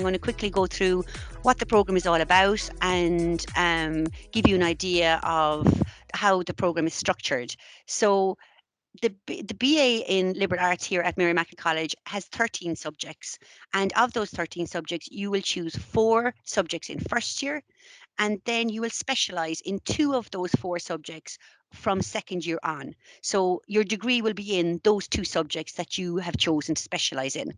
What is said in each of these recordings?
I'm going to quickly go through what the program is all about and give you an idea of how the program is structured. So the BA in Liberal Arts here at Mary Immaculate College has 13 subjects, and of those 13 subjects you will choose 4 subjects in first year, and then you will specialise in 2 of those 4 subjects from second year on. So your degree will be in those 2 subjects that you have chosen to specialise in.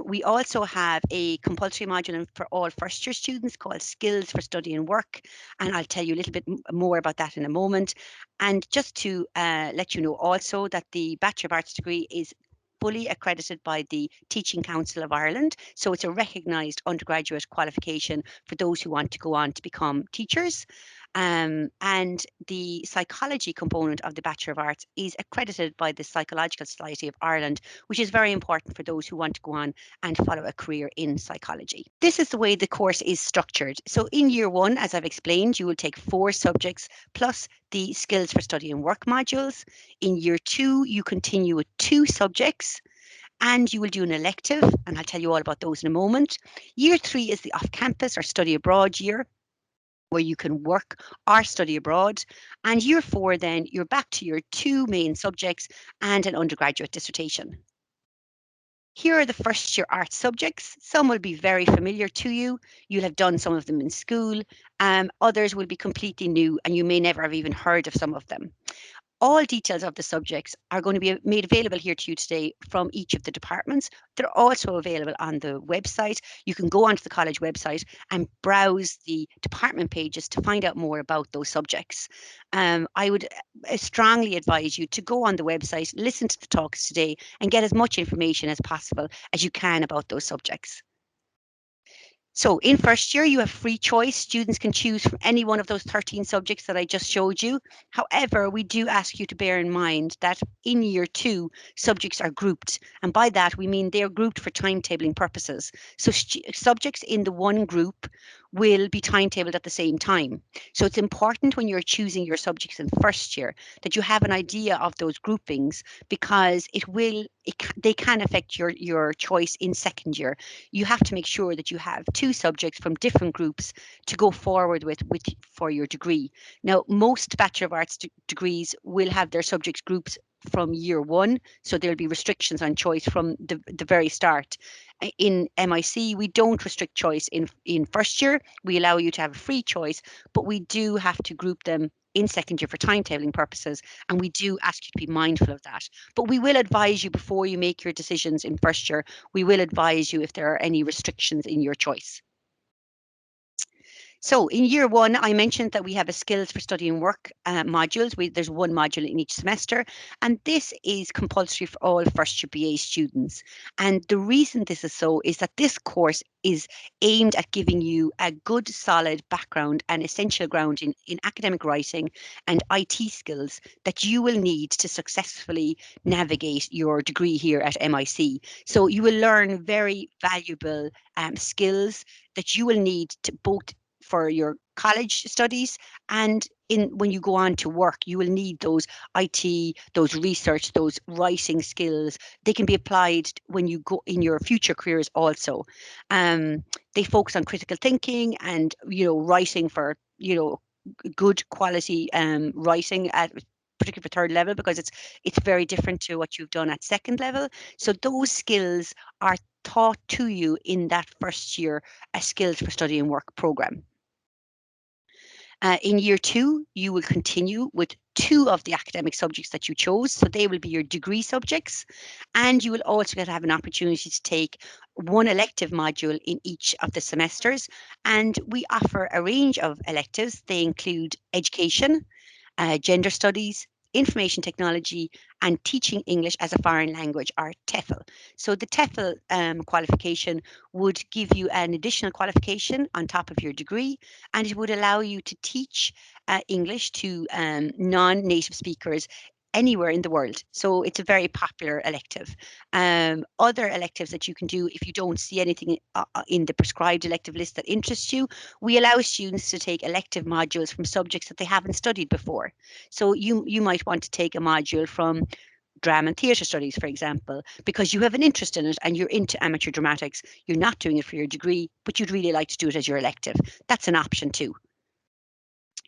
We also have a compulsory module for all first year students called Skills for Study and Work, and I'll tell you a little bit more about that in a moment. And just to let you know also that the Bachelor of Arts degree is fully accredited by the Teaching Council of Ireland. So it's a recognised undergraduate qualification for those who want to go on to become teachers. And the psychology component of the Bachelor of Arts is accredited by the Psychological Society of Ireland, which is very important for those who want to go on and follow a career in psychology. This is the way the course is structured. So in year 1, as I've explained, you will take 4 subjects plus the Skills for Study and Work modules. In year 2, you continue with 2 subjects, and you will do an elective, and I'll tell you all about those in a moment. Year 3 is the off-campus or study abroad year, where you can work or study abroad. And year 4, then you're back to your 2 main subjects and an undergraduate dissertation. Here are the first year art subjects. Some will be very familiar to you. You'll have done some of them in school. Others will be completely new, and you may never have even heard of some of them. All details of the subjects are going to be made available here to you today from each of the departments. They're also available on the website. You can go onto the college website and browse the department pages to find out more about those subjects. I would strongly advise you to go on the website, listen to the talks today, and get as much information as possible as you can about those subjects. So in first year, you have free choice. Students can choose from any one of those 13 subjects that I just showed you. However, we do ask you to bear in mind that in year 2, subjects are grouped. And by that, we mean they're grouped for timetabling purposes. So subjects in the one group will be timetabled at the same time. So it's important when you're choosing your subjects in first year that you have an idea of those groupings, because they can affect your choice in second year. You have to make sure that you have 2 subjects from different groups to go forward with for your degree. Now, most Bachelor of Arts degrees will have their subjects groups from year 1, so there'll be restrictions on choice from the very start. In MIC, we don't restrict choice in first year. We allow you to have a free choice, but we do have to group them in second year for timetabling purposes, and we do ask you to be mindful of that. But we will advise you before you make your decisions in first year. We will advise you if there are any restrictions in your choice. So in year 1, I mentioned that we have a Skills for Study and Work modules. There's 1 module in each semester, and this is compulsory for all first year BA students. And the reason this is so is that this course is aimed at giving you a good, solid background and essential ground in academic writing and IT skills that you will need to successfully navigate your degree here at MIC. So you will learn very valuable skills that you will need to both for your college studies and when you go on to work. You will need those IT, those research, those writing skills. They can be applied when you go in your future careers also. They focus on critical thinking and, writing for, good quality writing at particularly for third level, because it's very different to what you've done at second level. So those skills are taught to you in that first year Skills for Study and Work program. In year 2, you will continue with 2 of the academic subjects that you chose. So they will be your degree subjects. And you will also get to have an opportunity to take 1 elective module in each of the semesters. And we offer a range of electives. They include education, gender studies, information technology, and teaching English as a foreign language, or TEFL. So the TEFL qualification would give you an additional qualification on top of your degree, and it would allow you to teach English to non-native speakers anywhere in the world. So it's a very popular elective. Other electives that you can do, if you don't see anything in the prescribed elective list that interests you, we allow students to take elective modules from subjects that they haven't studied before. So you might want to take a module from drama and theatre studies, for example, because you have an interest in it and you're into amateur dramatics. You're not doing it for your degree, but you'd really like to do it as your elective. That's an option too.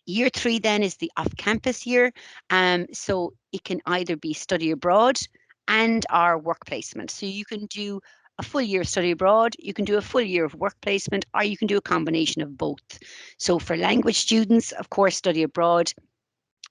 Year 3 then is the off-campus year. So it can either be study abroad and our work placement. So you can do a full year of study abroad, you can do a full year of work placement, or you can do a combination of both. So for language students, of course, study abroad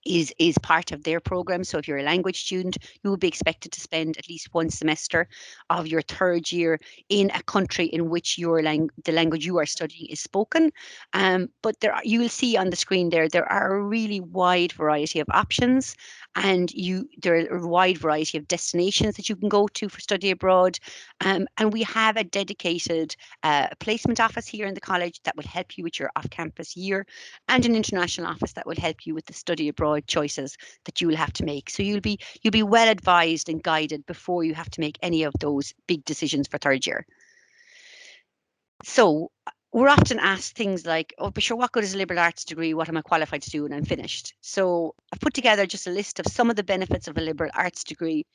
is part of their program. So if you're a language student, you will be expected to spend at least one semester of your third year in a country in which the language you are studying is spoken. But you will see on the screen there are a really wide variety of options, and there are a wide variety of destinations that you can go to for study abroad. And we have a dedicated placement office here in the college that will help you with your off-campus year, and an international office that will help you with the study abroad choices that you will have to make. So you'll be well advised and guided before you have to make any of those big decisions for third year. So we're often asked things like, oh, but sure, what good is a liberal arts degree? What am I qualified to do when I'm finished? So I've put together just a list of some of the benefits of a liberal arts degree.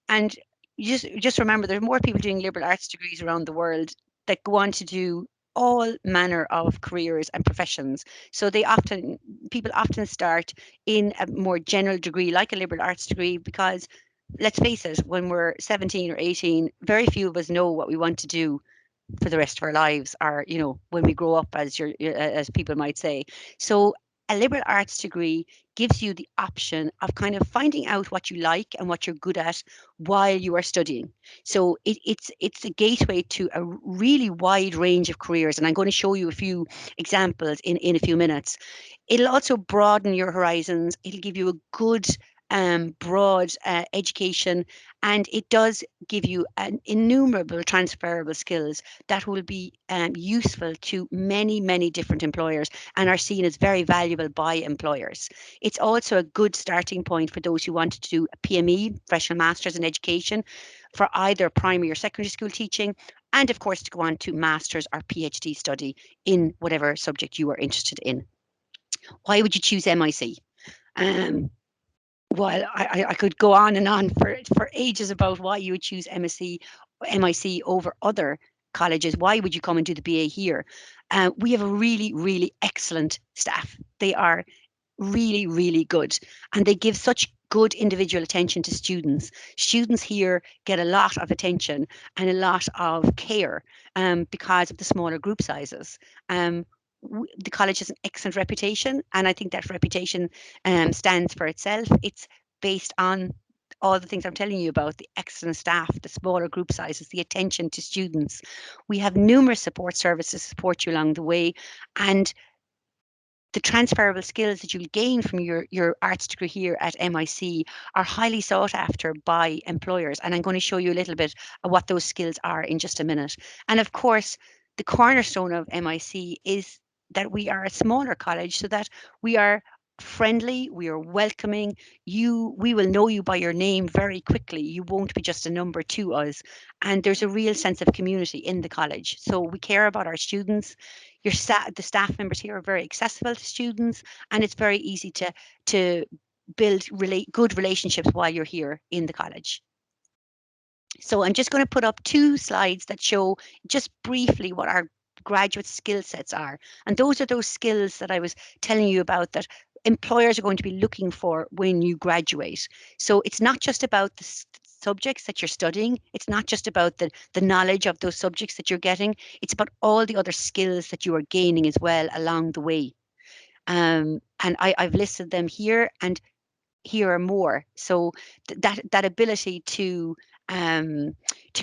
And just remember, there's more people doing liberal arts degrees around the world that go on to do all manner of careers and professions. So people often start in a more general degree like a liberal arts degree, because let's face it, when we're 17 or 18, very few of us know what we want to do for the rest of our lives, or when we grow up, as people might say. So a liberal arts degree gives you the option of kind of finding out what you like and what you're good at while you are studying. So it's a gateway to a really wide range of careers, and I'm going to show you a few examples in a few minutes. It'll also broaden your horizons. It'll give you a good broad education, and it does give you an innumerable transferable skills that will be useful to many, many different employers and are seen as very valuable by employers. It's also a good starting point for those who want to do a PME, professional masters in education, for either primary or secondary school teaching, and of course to go on to masters or PhD study in whatever subject you are interested in. Why would you choose MIC? While I could go on and on for ages about why you would choose MIC over other colleges. Why would you come and do the BA here? We have a really, really excellent staff. They are really, really good, and they give such good individual attention to students. Students here get a lot of attention and a lot of care because of the smaller group sizes. The college has an excellent reputation, and I think that reputation stands for itself. It's based on all the things I'm telling you about: the excellent staff, the smaller group sizes, the attention to students. We have numerous support services to support you along the way, and the transferable skills that you'll gain from your arts degree here at MIC are highly sought after by employers. And I'm going to show you a little bit of what those skills are in just a minute. And of course, the cornerstone of MIC is that we are a smaller college, so that we are friendly, we are welcoming. We will know you by your name very quickly. You won't be just a number to us. And there's a real sense of community in the college. So we care about our students. The staff members here are very accessible to students, and it's very easy to build good relationships while you're here in the college. So I'm just going to put up 2 slides that show just briefly what our graduate skill sets are. And those are those skills that I was telling you about that employers are going to be looking for when you graduate. So it's not just about the subjects that you're studying. It's not just about the knowledge of those subjects that you're getting. It's about all the other skills that you are gaining as well along the way. And I've listed them here, and here are more. So that ability to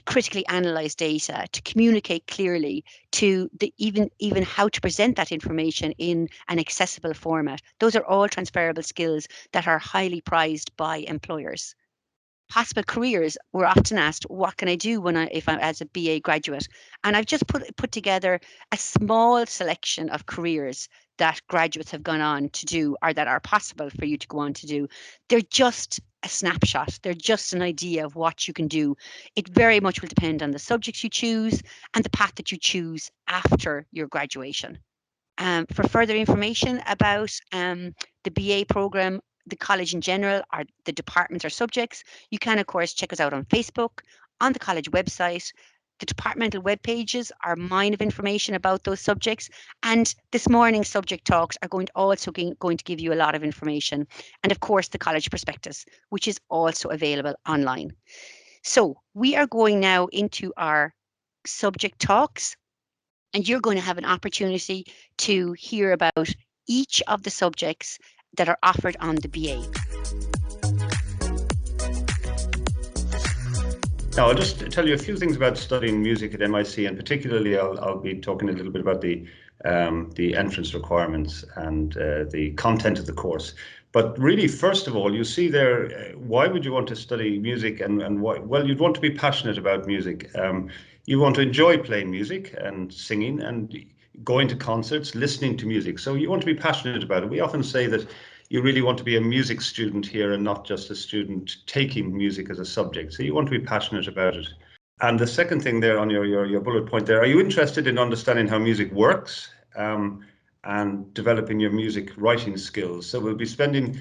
critically analyze data, to communicate clearly, to even how to present that information in an accessible format. Those are all transferable skills that are highly prized by employers. Possible careers, we're often asked, what can I do if I'm as a BA graduate? And I've just put together a small selection of careers that graduates have gone on to do, or that are possible for you to go on to do. They're just a snapshot. They're just an idea of what you can do. It very much will depend on the subjects you choose and the path that you choose after your graduation. For further information about the BA program, the college in general, or the departments or subjects, you can, of course, check us out on Facebook, on the college website. The departmental web pages are mine of information about those subjects. And this morning's subject talks are going to give you a lot of information. And of course, the college prospectus, which is also available online. So we are going now into our subject talks, and you're going to have an opportunity to hear about each of the subjects that are offered on the BA. Now, I'll just tell you a few things about studying music at MIC, and particularly I'll be talking a little bit about the entrance requirements and the content of the course. But really, first of all, you see there, why would you want to study music, and why? Well, you'd want to be passionate about music. You want to enjoy playing music and singing and going to concerts, listening to music. So you want to be passionate about it. We often say that you really want to be a music student here and not just a student taking music as a subject. So you want to be passionate about it. And the second thing there on your bullet point there, are you interested in understanding how music works and developing your music writing skills? So we'll be spending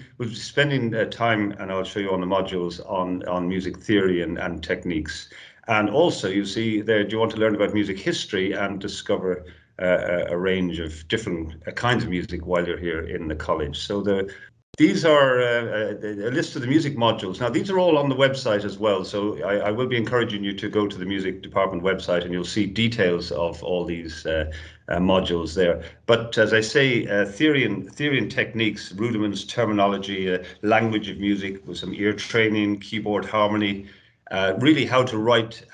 time, and I'll show you on the modules, on music theory and techniques. And also, you see there, do you want to learn about music history and discover a range of different kinds of music while you're here in the college? So these are a list of the music modules. Now, these are all on the website as well. So I will be encouraging you to go to the music department website, and you'll see details of all these modules there. But as I say, theory and techniques, rudiments, terminology, language of music with some ear training, keyboard harmony, really how to write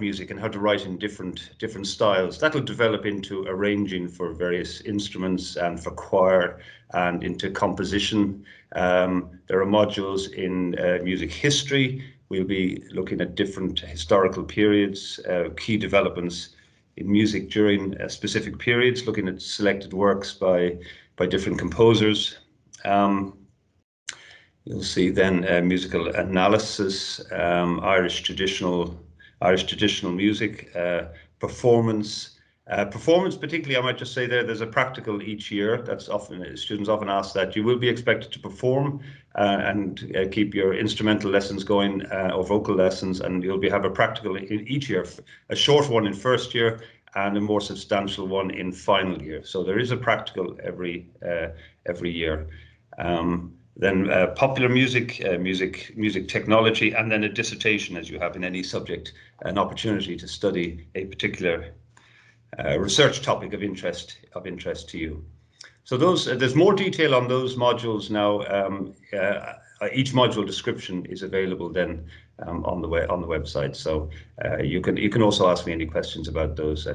music and how to write in different styles. That'll develop into arranging for various instruments and for choir and into composition. There are modules in music history. We'll be looking at different historical periods, key developments in music during specific periods, looking at selected works by different composers. You'll see then musical analysis, Irish traditional music, performance. Performance, particularly, I might just say there's a practical each year. That's often, students often ask that. You will be expected to perform and keep your instrumental lessons going, or vocal lessons, and you'll have a practical in each year, a short one in first year and a more substantial one in final year. So there is a practical every year. Then popular music, music technology, and then a dissertation, as you have in any subject, an opportunity to study a particular research topic of interest to you. So there's more detail on those modules now. Each module description is available then on the website. So you can also ask me any questions about those.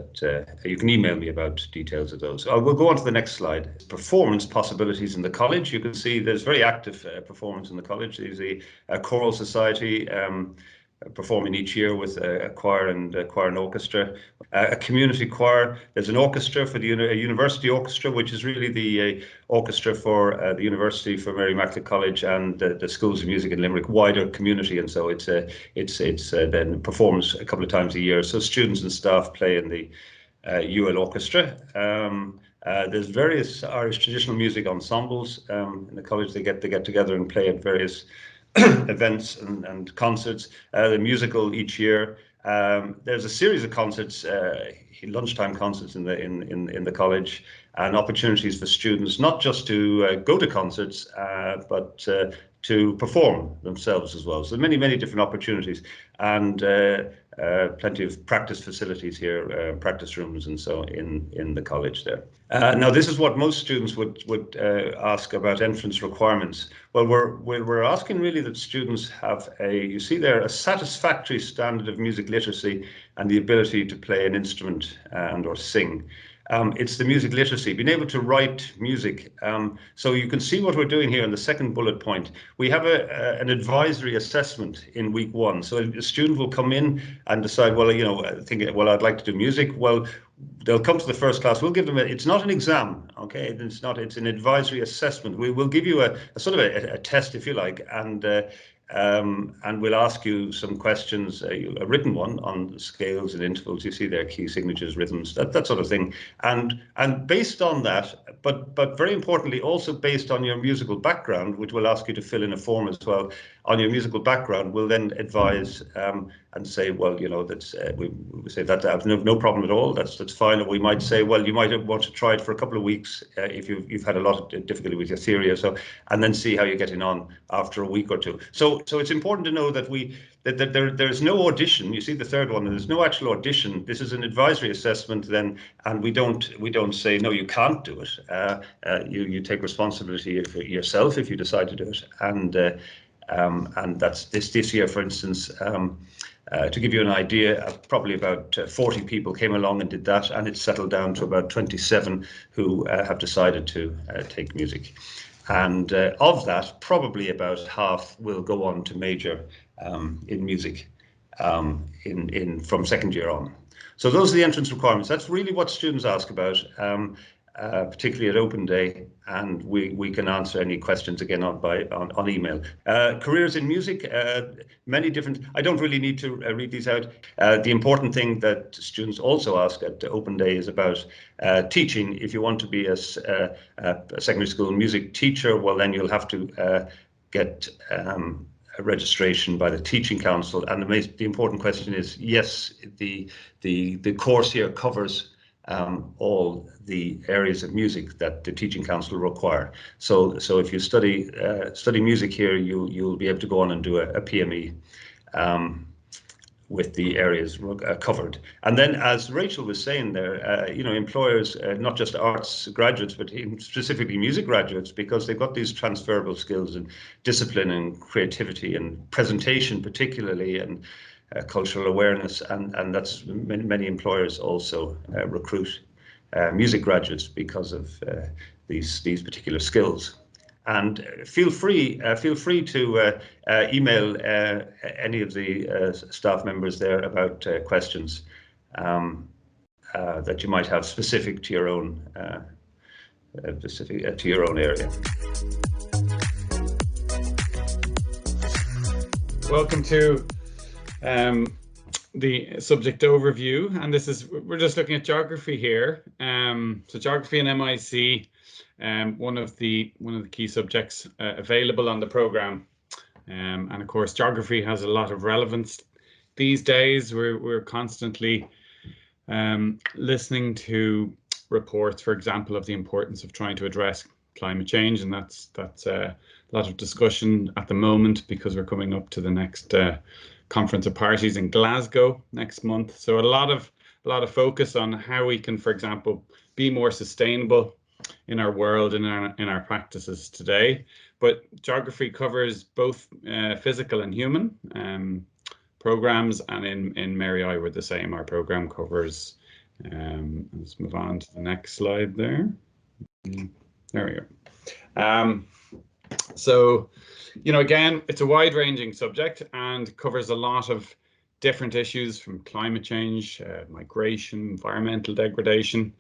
You can email me about details of those. We'll go on to the next slide. Performance possibilities in the college. You can see there's very active performance in the college. There's a choral society performing each year with a choir and orchestra, a community choir. There's an orchestra for a university orchestra, which is really the orchestra for the university, for Mary Immaculate College and the schools of music in Limerick, wider community, and so it's then performs a couple of times a year. So students and staff play in the UL orchestra. There's various Irish traditional music ensembles in the college. They get together and play at various events and concerts. The musical each year. There's a series of concerts, lunchtime concerts in the college, and opportunities for students not just to go to concerts, but to perform themselves as well. So many different opportunities, and plenty of practice facilities here, practice rooms, and so in the college there. Now, this is what most students would ask about entrance requirements. Well, we're asking really that students have you see there, a satisfactory standard of music literacy and the ability to play an instrument and or sing. It's the music literacy, being able to write music. So you can see what we're doing here in the second bullet point. We have an advisory assessment in week 1. So a student will come in and decide, well, I'd like to do music. Well, they'll come to the first class. We'll give them it's not an exam, okay? It's an advisory assessment. We will give you a sort of a test, if you like, and and we'll ask you some questions, a written one on scales and intervals. You see there, key signatures, rhythms, that sort of thing. And based on that, but very importantly, also based on your musical background, which we'll ask you to fill in a form as well, on your musical background, we'll then advise and say, well, you know, that's we say that no problem at all. That's fine. Or we might say, well, you might want to try it for a couple of weeks if you've had a lot of difficulty with your theory or so, and then see how you're getting on after a week or two. So it's important to know that there's no audition. You see the third one, there's no actual audition. This is an advisory assessment then, and we don't say no, you can't do it. You take responsibility for yourself if you decide to do it, and that's this year, for instance. To give you an idea, probably about 40 people came along and did that, and it's settled down to about 27 who have decided to take music. And of that, probably about half will go on to major in music from second year on. So those are the entrance requirements. That's really what students ask about, particularly at Open Day, and we can answer any questions again on email. Careers in music, many different. I don't really need to read these out. The important thing that students also ask at Open Day is about teaching. If you want to be a secondary school music teacher, well, then you'll have to get a registration by the Teaching Council. And the important question is, yes, the course here covers all the areas of music that the Teaching Council require. So if you study music here, you'll be able to go on and do a PME with the areas covered. And then, as Rachel was saying there, you know, employers, not just arts graduates, but specifically music graduates, because they've got these transferable skills and discipline and creativity and presentation particularly, and cultural awareness, and that's many employers also recruit music graduates because of these particular skills. And feel free to email any of the staff members there about questions that you might have specific to your own area. Welcome to the subject overview, and we're just looking at geography here. So geography and MIC, one of the key subjects available on the program, and of course geography has a lot of relevance these days. We're constantly listening to reports, for example, of the importance of trying to address climate change, and that's a lot of discussion at the moment because we're coming up to the next Conference of Parties in Glasgow next month. So a lot of focus on how we can, for example, be more sustainable in our world and in our practices today. But geography covers both physical and human programs, and in Mary I we're the same. Our program covers. Let's move on to the next slide there. There we go. So, you know, again, it's a wide-ranging subject and covers a lot of different issues from climate change, migration, environmental degradation.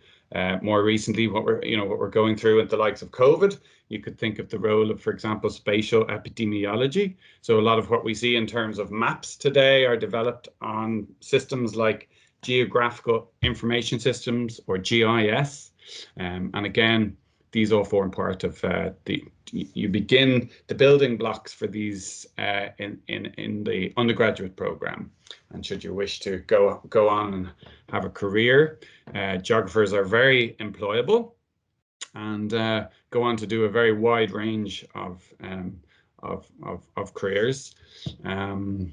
More recently, what we're going through with the likes of COVID. You could think of the role of, for example, spatial epidemiology. So a lot of what we see in terms of maps today are developed on systems like geographical information systems, or GIS, and again, these all form part of you begin the building blocks for these in the undergraduate program. And should you wish to go on and have a career, geographers are very employable and go on to do a very wide range of careers.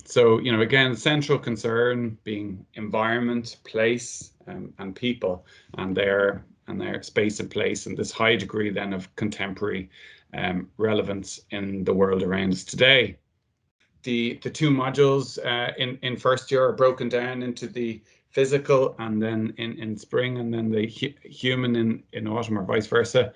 So, you know, again, central concern being environment, place, and people, and their space and place, and this high degree then of contemporary relevance in the world around us today. The two modules in first year are broken down into the physical and then in spring, and then the human in autumn, or vice versa.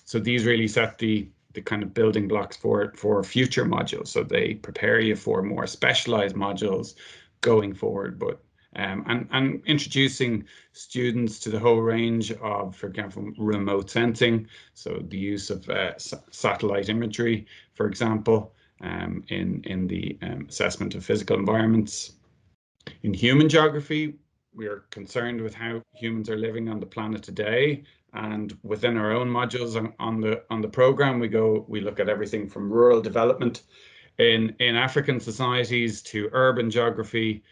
So these really set the kind of building blocks for future modules. So they prepare you for more specialized modules going forward, but and introducing students to the whole range of, for example, remote sensing, so the use of satellite imagery, for example, in the assessment of physical environments. In human geography, we are concerned with how humans are living on the planet today, and within our own modules on the program, we look at everything from rural development in African societies to urban geography,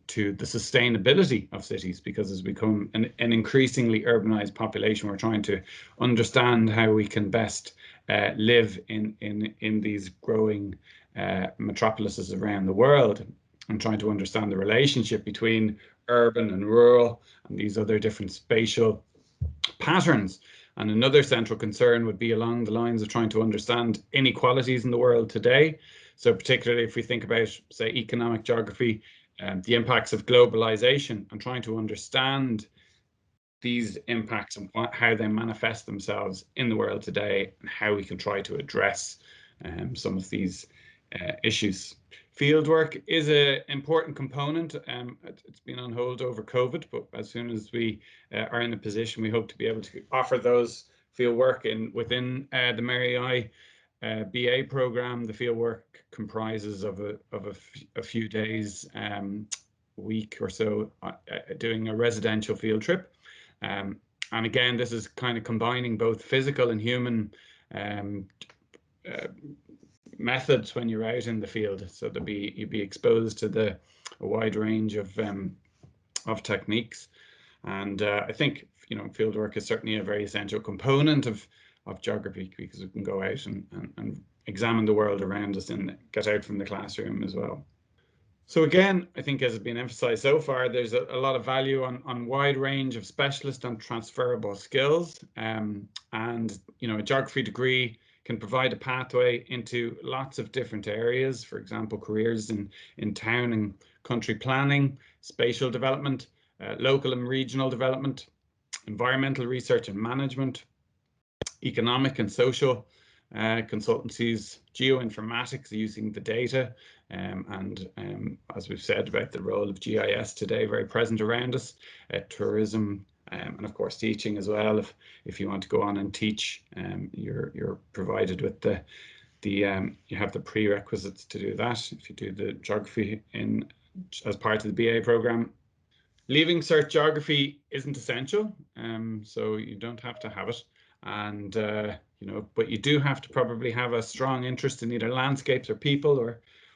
to the sustainability of cities, because as we become an increasingly urbanized population, we're trying to understand how we can best live in these growing metropolises around the world, and trying to understand the relationship between urban and rural and these other different spatial patterns. And another central concern would be along the lines of trying to understand inequalities in the world today. So particularly if we think about, say, economic geography, the impacts of globalization, and trying to understand these impacts and how they manifest themselves in the world today, and how we can try to address some of these issues. Fieldwork is an important component. It's been on hold over COVID, but as soon as we are in a position, we hope to be able to offer those fieldwork within the Mary I BA program. The fieldwork comprises of a few days, week or so, doing a residential field trip. And again, this is kind of combining both physical and human methods when you're out in the field, so you'd be exposed to a wide range of techniques. And I think fieldwork is certainly a very essential component of geography, because we can go out and examine the world around us and get out from the classroom as well. So again, I think, as has been emphasized so far, there's a lot of value on wide range of specialist and transferable skills, and a geography degree can provide a pathway into lots of different areas. For example, careers in town and country planning, spatial development, local and regional development, environmental research and management, economic and social consultancies, geoinformatics using the data, and as we've said about the role of GIS today, very present around us, tourism, and of course teaching as well. If you want to go on and teach, you're provided with you have the prerequisites to do that if you do the geography as part of the BA program. Leaving cert geography isn't essential, so you don't have to have it, and but you do have to probably have a strong interest in either landscapes or people,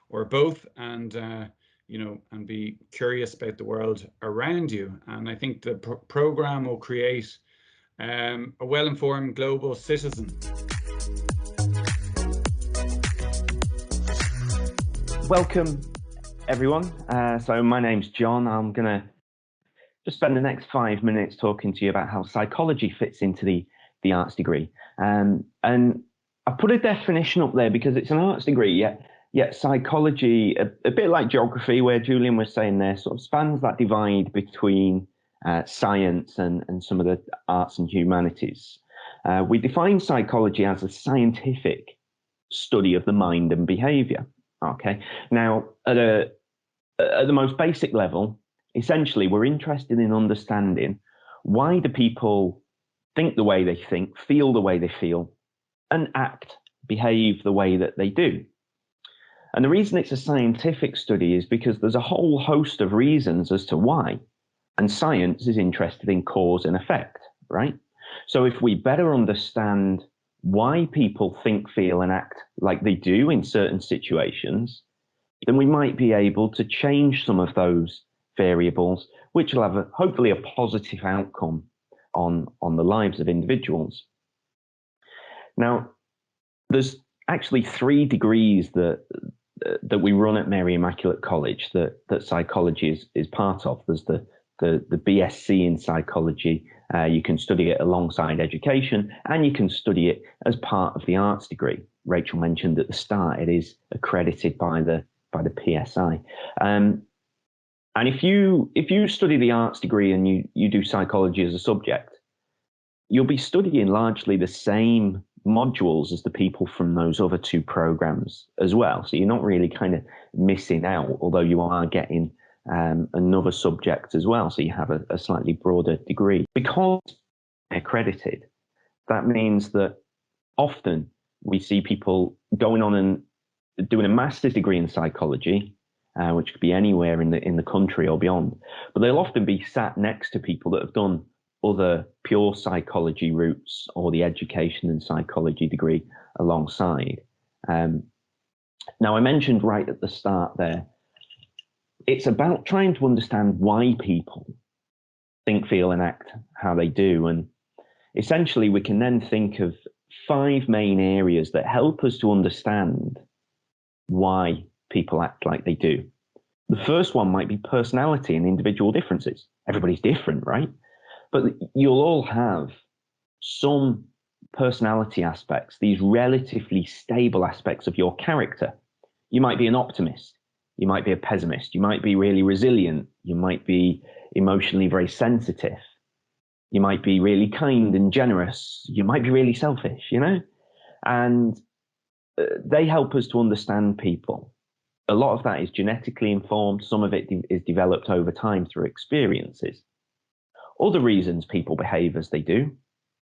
or both, and and be curious about the world around you. And I think the program will create a well-informed global citizen. Welcome, everyone. So my name's John. I'm going to just spend the next 5 minutes talking to you about how psychology fits into the arts degree. And I put a definition up there because it's an arts degree, yet psychology, a bit like geography, where Julian was saying there, sort of spans that divide between science and some of the arts and humanities. We define psychology as a scientific study of the mind and behavior. Okay. Now, at the most basic level, essentially, we're interested in understanding why do people think the way they think, feel the way they feel, and behave the way that they do. And the reason it's a scientific study is because there's a whole host of reasons as to why. And science is interested in cause and effect, right? So if we better understand why people think, feel, and act like they do in certain situations, then we might be able to change some of those variables, which will have hopefully a positive outcome on the lives of individuals. Now, there's actually 3 degrees that we run at Mary Immaculate College that psychology is part of. There's the BSc in psychology. You can study it alongside education, and you can study it as part of the arts degree. Rachel mentioned at the start it is accredited by the PSI. And if you study the arts degree and you do psychology as a subject, you'll be studying largely the same modules as the people from those other 2 programs as well. So you're not really kind of missing out, although you are getting another subject as well. So you have a slightly broader degree. Because accredited, that means that often we see people going on and doing a master's degree in psychology, which could be anywhere in the country or beyond, but they'll often be sat next to people that have done other pure psychology routes or the education and psychology degree alongside. Now, I mentioned right at the start there, it's about trying to understand why people think, feel, and act how they do. And essentially, we can then think of 5 main areas that help us to understand why people act like they do. The first one might be personality and individual differences. Everybody's different, right? But you'll all have some personality aspects, these relatively stable aspects of your character. You might be an optimist. You might be a pessimist. You might be really resilient. You might be emotionally very sensitive. You might be really kind and generous. You might be really selfish, you know? And they help us to understand people. A lot of that is genetically informed. Some of it is developed over time through experiences. Other reasons people behave as they do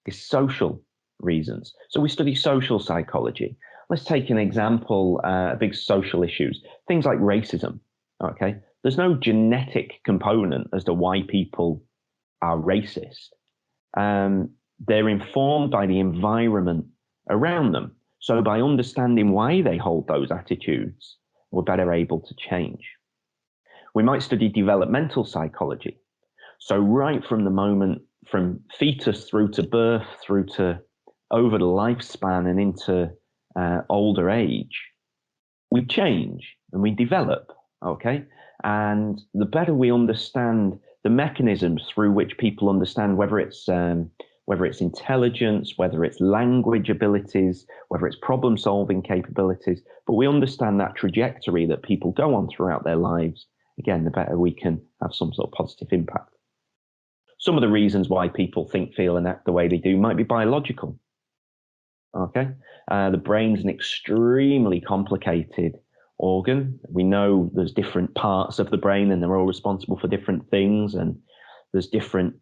is social reasons. So we study social psychology. Let's take an example, big social issues, things like racism, okay? There's no genetic component as to why people are racist. They're informed by the environment around them. So by understanding why they hold those attitudes, we're better able to change. We might study developmental psychology. So right from the moment, from fetus through to birth, through to over the lifespan and into older age, we change and we develop, okay? And the better we understand the mechanisms through which people understand whether it's intelligence, whether it's language abilities, whether it's problem-solving capabilities, but we understand that trajectory that people go on throughout their lives, again, the better we can have some sort of positive impact. Some of the reasons why people think, feel, and act the way they do might be biological. Okay, the brain's an extremely complicated organ. We know there's different parts of the brain and they're all responsible for different things. And there's different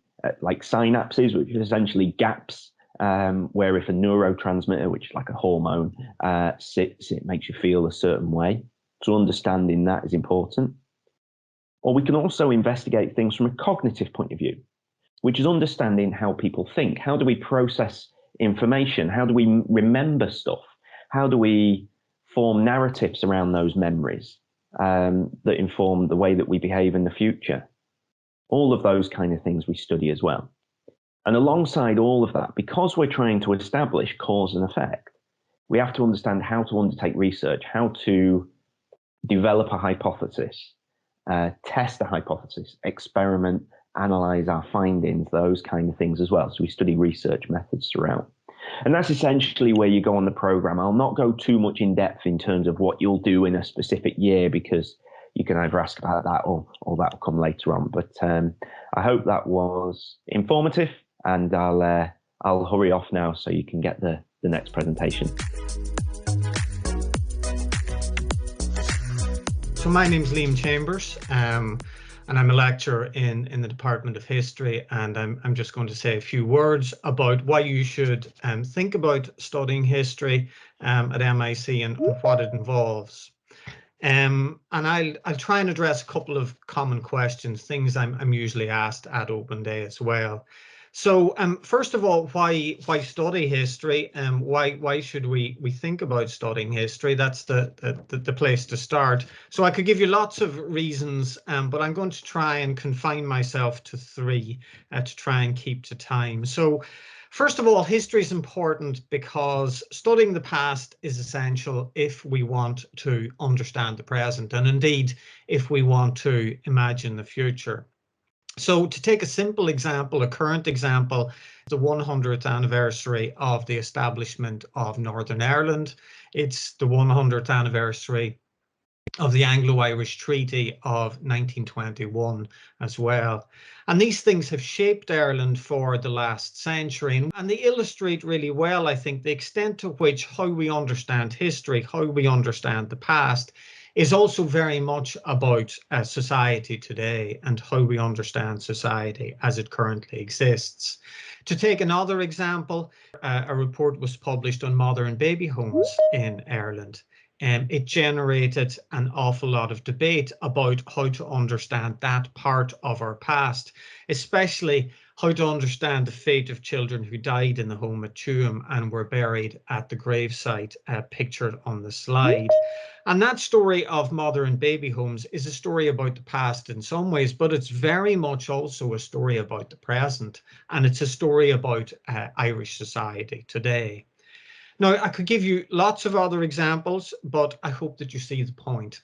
like synapses, which are essentially gaps where if a neurotransmitter, which is like a hormone, sits, it makes you feel a certain way. So understanding that is important. Or we can also investigate things from a cognitive point of view, which is understanding how people think. How do we process information? How do we remember stuff? How do we form narratives around those memories that inform the way that we behave in the future? All of those kind of things we study as well. And alongside all of that, because we're trying to establish cause and effect, we have to understand how to undertake research, how to develop a hypothesis, test a hypothesis, experiment, analyze our findings, those kind of things as well. So we study research methods throughout. And that's essentially where you go on the program. I'll not go too much in depth in terms of what you'll do in a specific year, because you can either ask about that or that will come later on. But I hope that was informative, and I'll hurry off now so you can get the next presentation. So my name's Liam Chambers, and I'm a lecturer in the Department of History, and I'm just going to say a few words about why you should think about studying history at MIC and what it involves. And I'll try and address a couple of common questions, things I'm usually asked at Open Day as well. So first of all, why study history? Why should we think about studying history? That's the place to start. So I could give you lots of reasons, but I'm going to try and confine myself to 3 to try and keep to time. So first of all, history is important because studying the past is essential if we want to understand the present, and indeed if we want to imagine the future. So to take a simple example, a current example, the 100th anniversary of the establishment of Northern Ireland. It's the 100th anniversary of the Anglo-Irish Treaty of 1921 as well. And these things have shaped Ireland for the last century, and they illustrate really well, I think, the extent to which how we understand history, how we understand the past, is also very much about society today and how we understand society as it currently exists. To take another example, a report was published on mother and baby homes in Ireland. It generated an awful lot of debate about how to understand that part of our past, especially how to understand the fate of children who died in the home at Tuam and were buried at the gravesite pictured on the slide. And that story of mother and baby homes is a story about the past in some ways, but it's very much also a story about the present, and it's a story about Irish society today. Now, I could give you lots of other examples, but I hope that you see the point.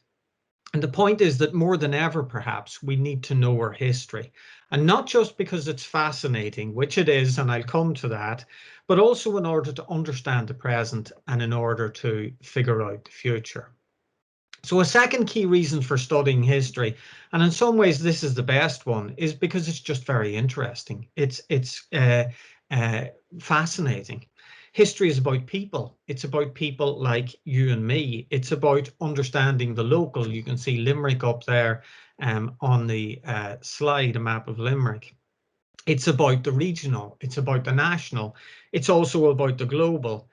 And the point is that more than ever, perhaps, we need to know our history. And not just because it's fascinating, which it is, and I'll come to that, but also in order to understand the present and in order to figure out the future. So a second key reason for studying history, and in some ways this is the best one, is because it's just very interesting. It's fascinating. History is about people. It's about people like you and me. It's about understanding the local. You can see Limerick up there on the slide, a map of Limerick. It's about the regional. It's about the national. It's also about the global.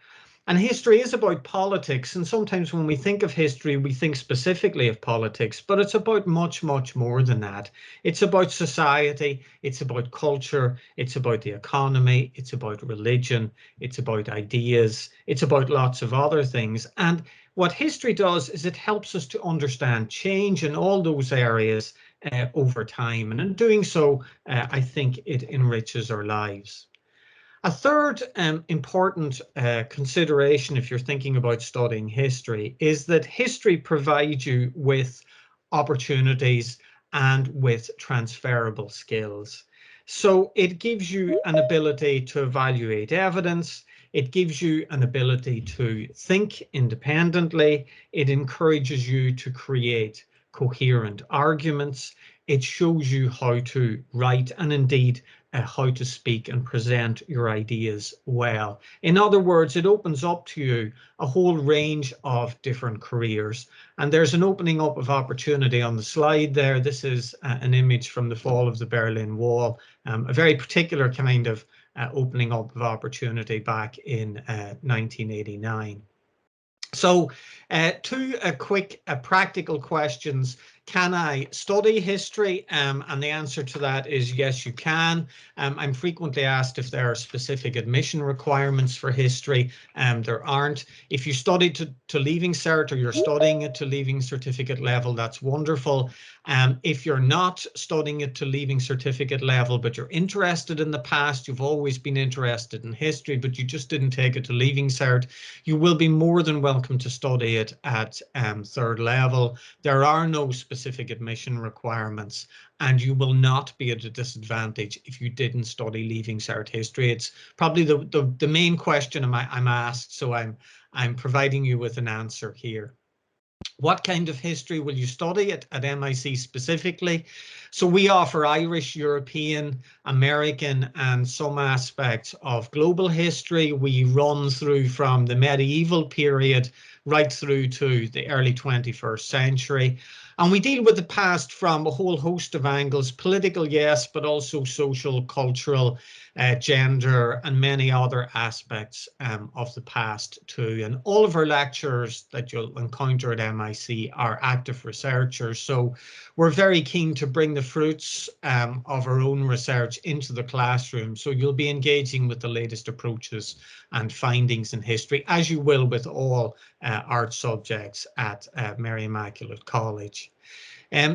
And history is about politics. And sometimes when we think of history, we think specifically of politics, but it's about much, much more than that. It's about society. It's about culture. It's about the economy. It's about religion. It's about ideas. It's about lots of other things. And what history does is it helps us to understand change in all those areas over time. And in doing so, I think it enriches our lives. A third important consideration if you're thinking about studying history is that history provides you with opportunities and with transferable skills. So it gives you an ability to evaluate evidence. It gives you an ability to think independently. It encourages you to create coherent arguments. It shows you how to write and indeed how to speak and present your ideas well. In other words, it opens up to you a whole range of different careers. And there's an opening up of opportunity on the slide there. This is an image from the fall of the Berlin Wall, a very particular kind of opening up of opportunity back in 1989. So two quick practical questions. Can I study history? And the answer to that is yes, you can. I'm frequently asked if there are specific admission requirements for history. There aren't. If you study to Leaving Cert or you're studying it to Leaving Certificate level, that's wonderful. If you're not studying it to Leaving Certificate level, but you're interested in the past, you've always been interested in history, but you just didn't take it to Leaving Cert, you will be more than welcome to study it at third level. There are no specific admission requirements, and you will not be at a disadvantage if you didn't study Leaving Cert history. It's probably the main question I'm asked, so I'm providing you with an answer here. What kind of history will you study at MIC specifically? So we offer Irish, European, American, and some aspects of global history. We run through from the medieval period right through to the early 21st century. And we deal with the past from a whole host of angles, political, yes, but also social, cultural, gender, and many other aspects of the past too. And all of our lecturers that you'll encounter at MIC are active researchers. So we're very keen to bring the fruits of our own research into the classroom. So you'll be engaging with the latest approaches and findings in history, as you will with all art subjects at Mary Immaculate College.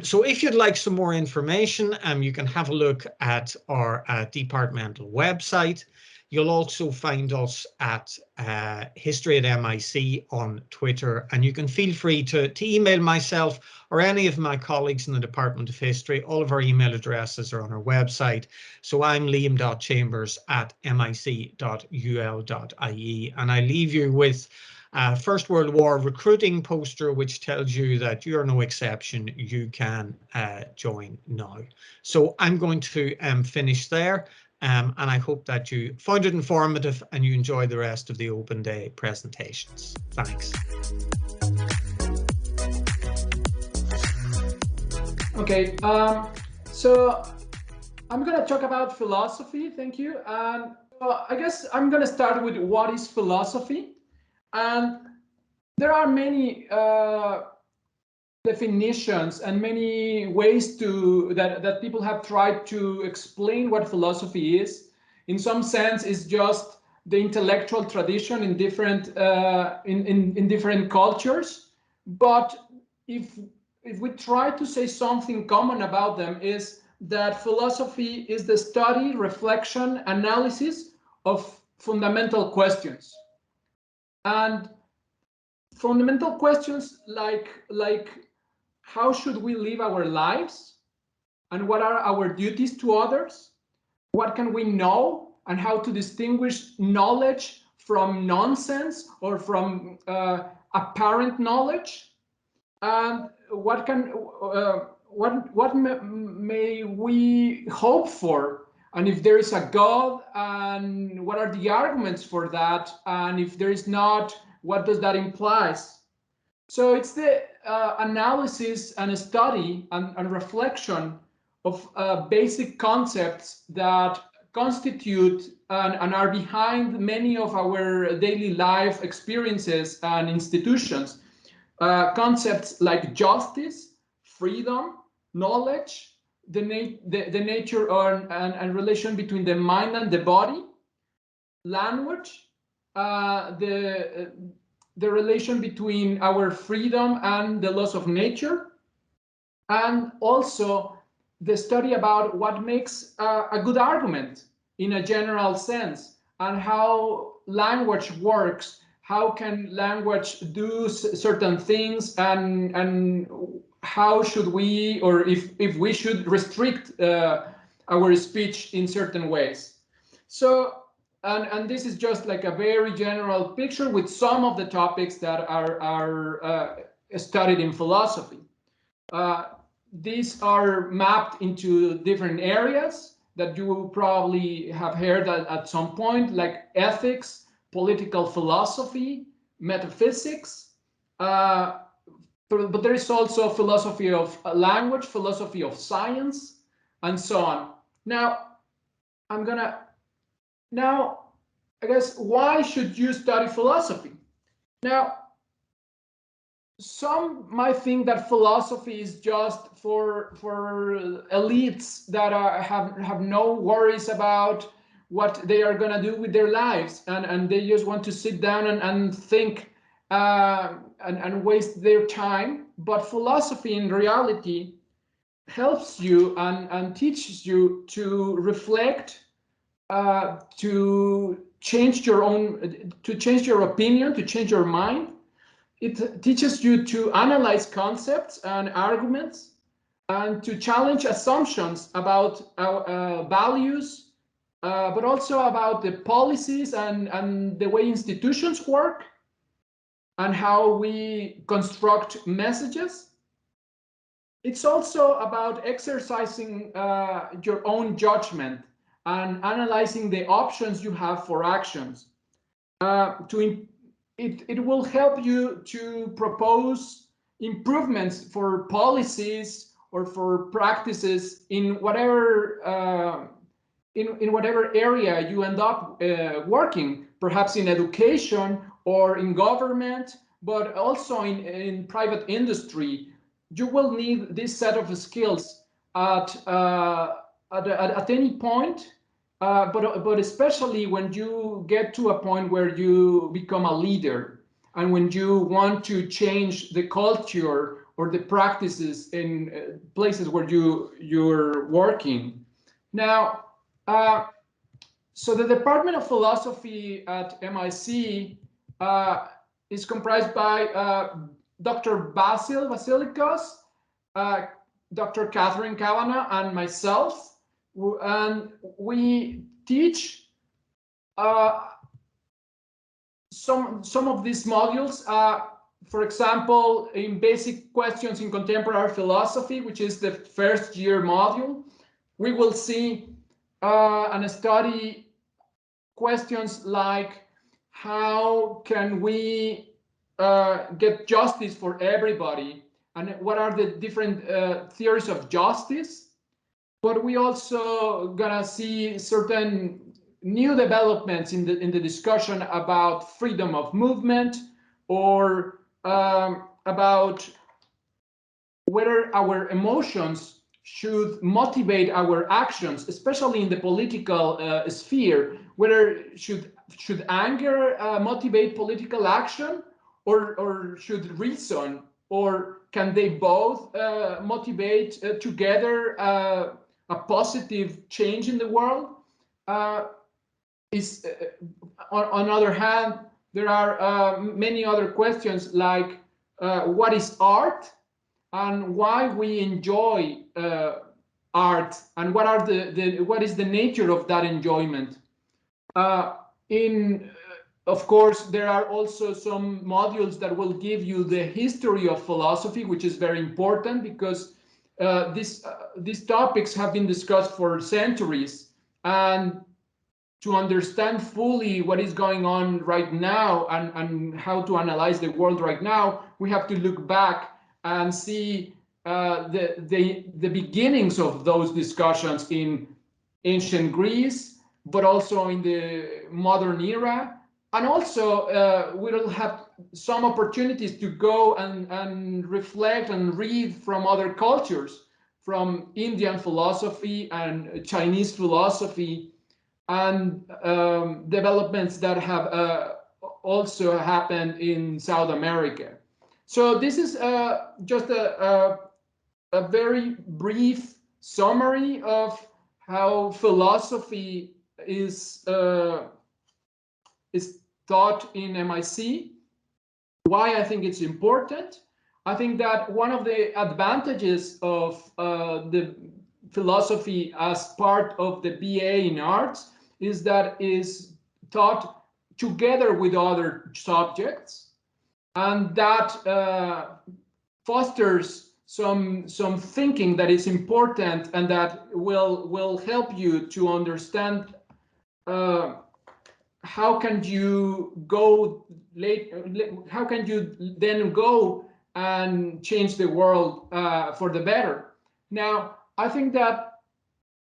So if you'd like some more information, you can have a look at our departmental website. You'll also find us at History at MIC on Twitter, and you can feel free to email myself or any of my colleagues in the Department of History. All of our email addresses are on our website. So I'm liam.chambers@mic.ul.ie, and I leave you with First World War recruiting poster, which tells you that you're no exception. You can join now. So I'm going to finish there, and I hope that you found it informative and you enjoy the rest of the open day presentations. Thanks. Okay, so I'm going to talk about philosophy. Thank you. And I guess I'm going to start with what is philosophy. And there are many definitions and many ways that people have tried to explain what philosophy is. In some sense, it's just the intellectual tradition in different in different cultures. But if we try to say something common about them, is that philosophy is the study, reflection, analysis of fundamental questions. And fundamental questions like how should we live our lives, and what are our duties to others, what can we know, and how to distinguish knowledge from nonsense or from apparent knowledge, and what may we hope for, and if there is a God, and what are the arguments for that, and if there is not, what does that imply? So it's the analysis and study and reflection of basic concepts that constitute and are behind many of our daily life experiences and institutions. Concepts like justice, freedom, knowledge, the nature and relation between the mind and the body, language, the relation between our freedom and the laws of nature, and also the study about what makes a good argument in a general sense, and how language works, how can language do certain things, and how should we, or if we should restrict our speech in certain ways. So and this is just like a very general picture with some of the topics that are studied in philosophy. These are mapped into different areas that you probably have heard at some point, like ethics, political philosophy, metaphysics. But there is also philosophy of language, philosophy of science, and so on. Now, I guess, why should you study philosophy? Now, some might think that philosophy is just for elites that have no worries about what they are going to do with their lives, and they just want to sit down and think and waste their time. But philosophy in reality helps you and teaches you to reflect, to change your opinion, to change your mind. It teaches you to analyze concepts and arguments, and to challenge assumptions about values, but also about the policies and the way institutions work, and how we construct messages. It's also about exercising your own judgment and analyzing the options you have for actions. It will help you to propose improvements for policies or for practices in whatever in whatever area you end up working, perhaps in education or in government, but also in private industry. You will need this set of skills at any point, but especially when you get to a point where you become a leader, and when you want to change the culture or the practices in places where you're working. Now, so the Department of Philosophy at MIC is comprised by Dr. Basil Vasilikos, Dr. Catherine Kavanagh, and myself, and we teach some of these modules. For example, in Basic Questions in Contemporary Philosophy, which is the first year module, we will see and study questions like, how can we get justice for everybody, and what are the different theories of justice. But we also gonna see certain new developments in the discussion about freedom of movement, or about whether our emotions should motivate our actions, especially in the political sphere. Whether should anger motivate political action, or should reason, or can they both motivate together a positive change in the world? On the other hand, there are many other questions, like what is art, and why we enjoy art, and what is the nature of that enjoyment. Of course, there are also some modules that will give you the history of philosophy, which is very important, because these topics have been discussed for centuries, and to understand fully what is going on right now, and how to analyze the world right now, we have to look back and see the beginnings of those discussions in ancient Greece, but also in the modern era. And also we'll have some opportunities to go and reflect and read from other cultures, from Indian philosophy and Chinese philosophy, and developments that have also happened in South America. So this is just a very brief summary of how philosophy is taught in MIC, why I think it's important. I think that one of the advantages of the philosophy as part of the BA in arts is that is taught together with other subjects, and that fosters some thinking that is important, and that will help you to understand how can you then go and change the world for the better. Now, I think that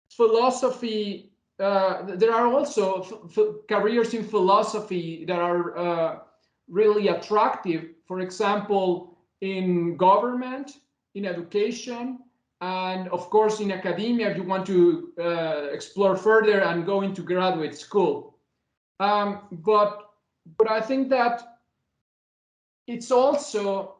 philosophy, there are also careers in philosophy that are really attractive. For example, in government, in education, and of course in academia if you want to explore further and go into graduate school. But I think that it's also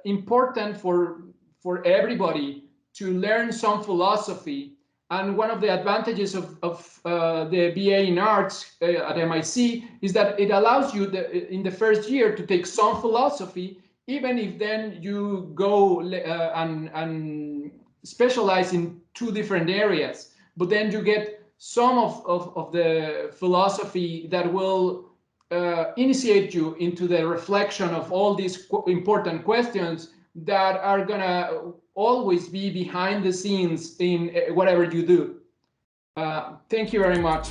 important for everybody to learn some philosophy. And one of the advantages of the BA in Arts at MIC is that it allows you in the first year to take some philosophy, even if then you go and specialize in 2 different areas. But then you get some of the philosophy that will initiate you into the reflection of all these important questions that are gonna always be behind the scenes in whatever you do. Thank you very much.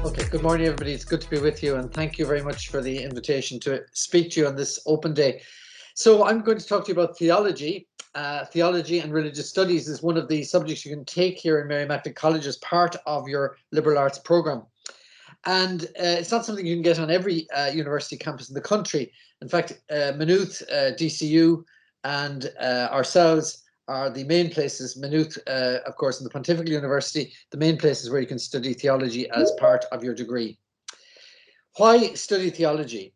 Okay, good morning, everybody. It's good to be with you, and thank you very much for the invitation to speak to you on this open day. So I'm going to talk to you about theology. Theology and religious studies is one of the subjects you can take here in Mary Immaculate College as part of your liberal arts program. And it's not something you can get on every university campus in the country. In fact, Maynooth, DCU, and ourselves are the main places. Maynooth, of course, in the Pontifical University, the main places where you can study theology as part of your degree. Why study theology?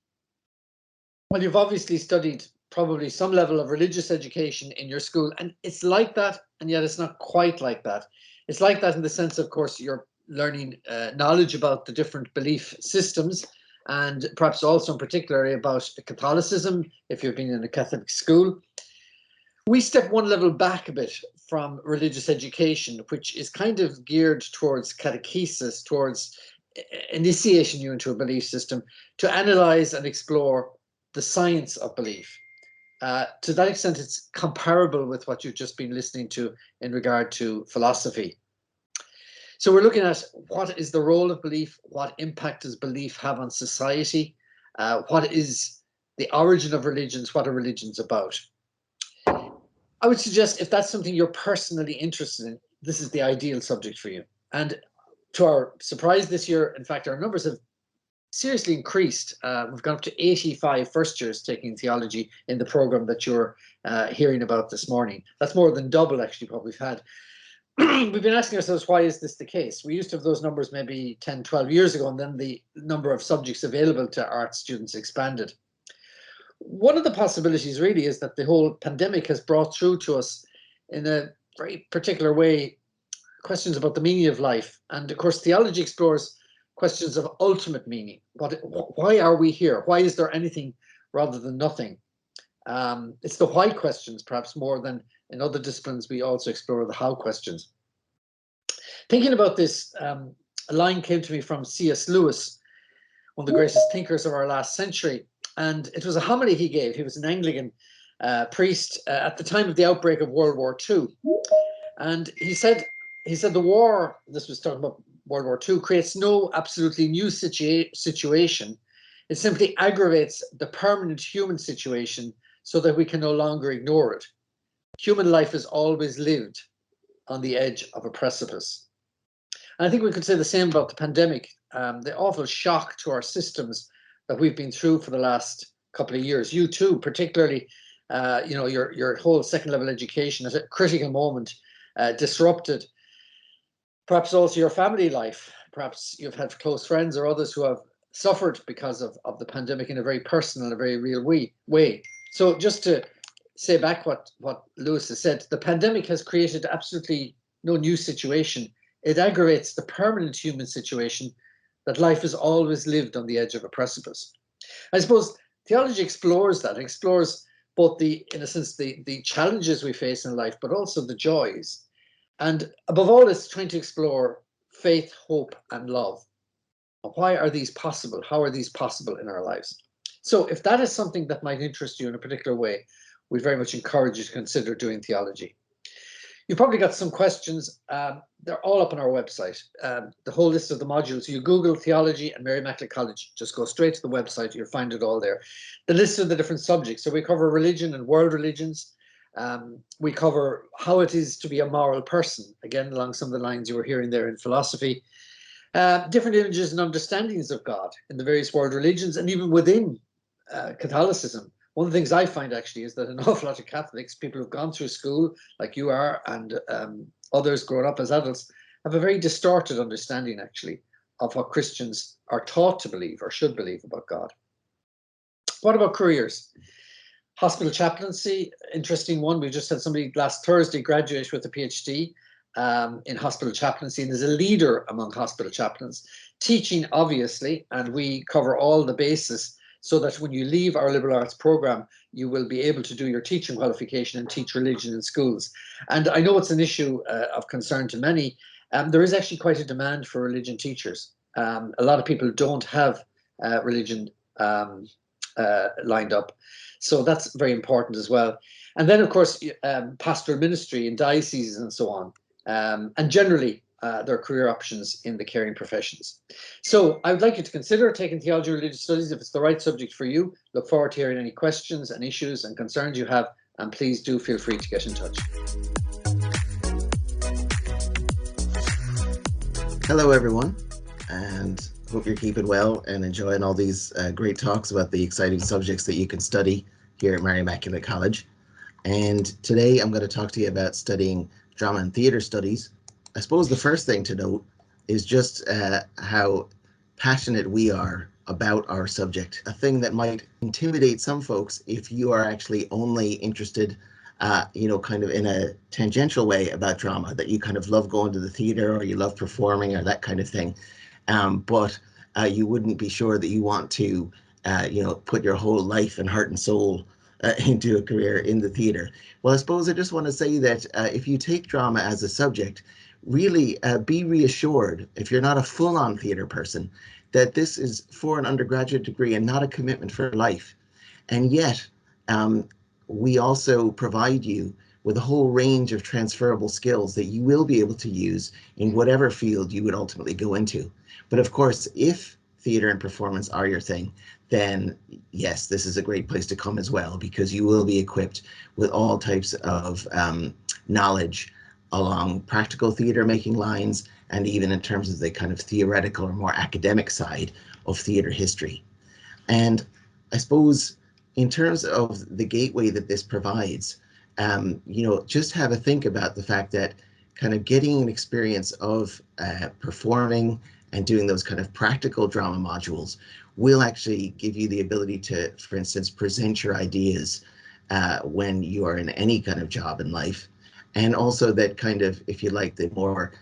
Well, you've obviously studied probably some level of religious education in your school, and it's like that, and yet it's not quite like that. It's like that in the sense, of course, you're learning knowledge about the different belief systems, and perhaps also in particular about Catholicism, if you've been in a Catholic school. We step one level back a bit from religious education, which is kind of geared towards catechesis, towards initiation you into a belief system, to analyze and explore the science of belief. To that extent, it's comparable with what you've just been listening to in regard to philosophy. So we're looking at what is the role of belief, what impact does belief have on society, What is the origin of religions? What are religions about? I would suggest if that's something you're personally interested in, this is the ideal subject for you. And to our surprise this year, in fact, our numbers have seriously increased. We've gone up to 85 first years taking theology in the program that you're hearing about this morning. That's more than double actually what we've had. We've been asking ourselves, why is this the case? We used to have those numbers maybe 10, 12 years ago, and then the number of subjects available to art students expanded. One of the possibilities really is that the whole pandemic has brought through to us in a very particular way questions about the meaning of life. And of course, theology explores questions of ultimate meaning. Why are we here? Why is there anything rather than nothing? It's the why questions, perhaps more than in other disciplines. We also explore the how questions. Thinking about this, a line came to me from C.S. Lewis, one of the greatest thinkers of our last century. And it was a homily he gave. He was an Anglican priest at the time of the outbreak of World War II. And he said the war, this was talking about World War II, creates no absolutely new situation. It simply aggravates the permanent human situation so that we can no longer ignore it. Human life is always lived on the edge of a precipice. And I think we could say the same about the pandemic, the awful shock to our systems that we've been through for the last couple of years. You too, particularly, your whole second level education at a critical moment, disrupted. Perhaps also your family life. Perhaps you've had close friends or others who have suffered because of the pandemic in a very personal, a very real way. So just to say back what Lewis has said, the pandemic has created absolutely no new situation. It aggravates the permanent human situation that life is always lived on the edge of a precipice. I suppose theology explores that. It explores both in a sense, the challenges we face in life, but also the joys. And above all, it's trying to explore faith, hope, and love. Why are these possible? How are these possible in our lives? So if that is something that might interest you in a particular way, we very much encourage you to consider doing theology. You've probably got some questions. They're all up on our website. The whole list of the modules. You Google theology and Mary Immaculate College. Just go straight to the website. You'll find it all there. The list of the different subjects. So we cover religion and world religions. We cover how it is to be a moral person, again, along some of the lines you were hearing there in philosophy. Different images and understandings of God in the various world religions, and even within Catholicism. One of the things I find actually is that an awful lot of Catholics, people who've gone through school like you are, and others grown up as adults, have a very distorted understanding actually of what Christians are taught to believe or should believe about God. What about careers? Hospital chaplaincy, interesting one. We just had somebody last Thursday graduate with a PhD in hospital chaplaincy, and is a leader among hospital chaplains, teaching obviously, and we cover all the bases so that when you leave our liberal arts program, you will be able to do your teaching qualification and teach religion in schools. And I know it's an issue of concern to many. There is actually quite a demand for religion teachers. A lot of people don't have religion lined up. So that's very important as well. And then, of course, pastoral ministry in dioceses and so on. And generally, there are career options in the caring professions. So I would like you to consider taking theology and religious studies if it's the right subject for you. Look forward to hearing any questions and issues and concerns you have, and please do feel free to get in touch. Hello, everyone, and hope you're keeping well and enjoying all these great talks about the exciting subjects that you can study here at Mary Immaculate College. And today I'm going to talk to you about studying drama and theatre studies. I suppose the first thing to note is just how passionate we are about our subject, a thing that might intimidate some folks if you are actually only interested, kind of in a tangential way about drama, that you kind of love going to the theatre or you love performing or that kind of thing. But you wouldn't be sure that you want to, put your whole life and heart and soul into a career in the theatre. Well, I suppose I just want to say that if you take drama as a subject, really be reassured, if you're not a full-on theatre person, that this is for an undergraduate degree and not a commitment for life. And yet, we also provide you with a whole range of transferable skills that you will be able to use in whatever field you would ultimately go into. But of course, if theater and performance are your thing, then yes, this is a great place to come as well, because you will be equipped with all types of knowledge along practical theater making lines, and even in terms of the kind of theoretical or more academic side of theater history. And I suppose in terms of the gateway that this provides, just have a think about the fact that kind of getting an experience of performing and doing those kind of practical drama modules will actually give you the ability to, for instance, present your ideas when you are in any kind of job in life. And also that kind of, if you like, the more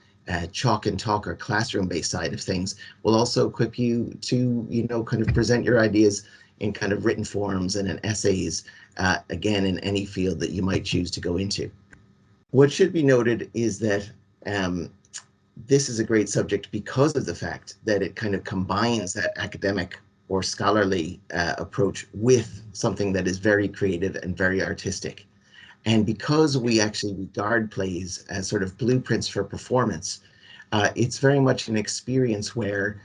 chalk and talk or classroom-based side of things will also equip you to, kind of present your ideas in kind of written forms and in essays, again, in any field that you might choose to go into. What should be noted is that this is a great subject because of the fact that it kind of combines that academic or scholarly approach with something that is very creative and very artistic. And because we actually regard plays as sort of blueprints for performance, it's very much an experience where,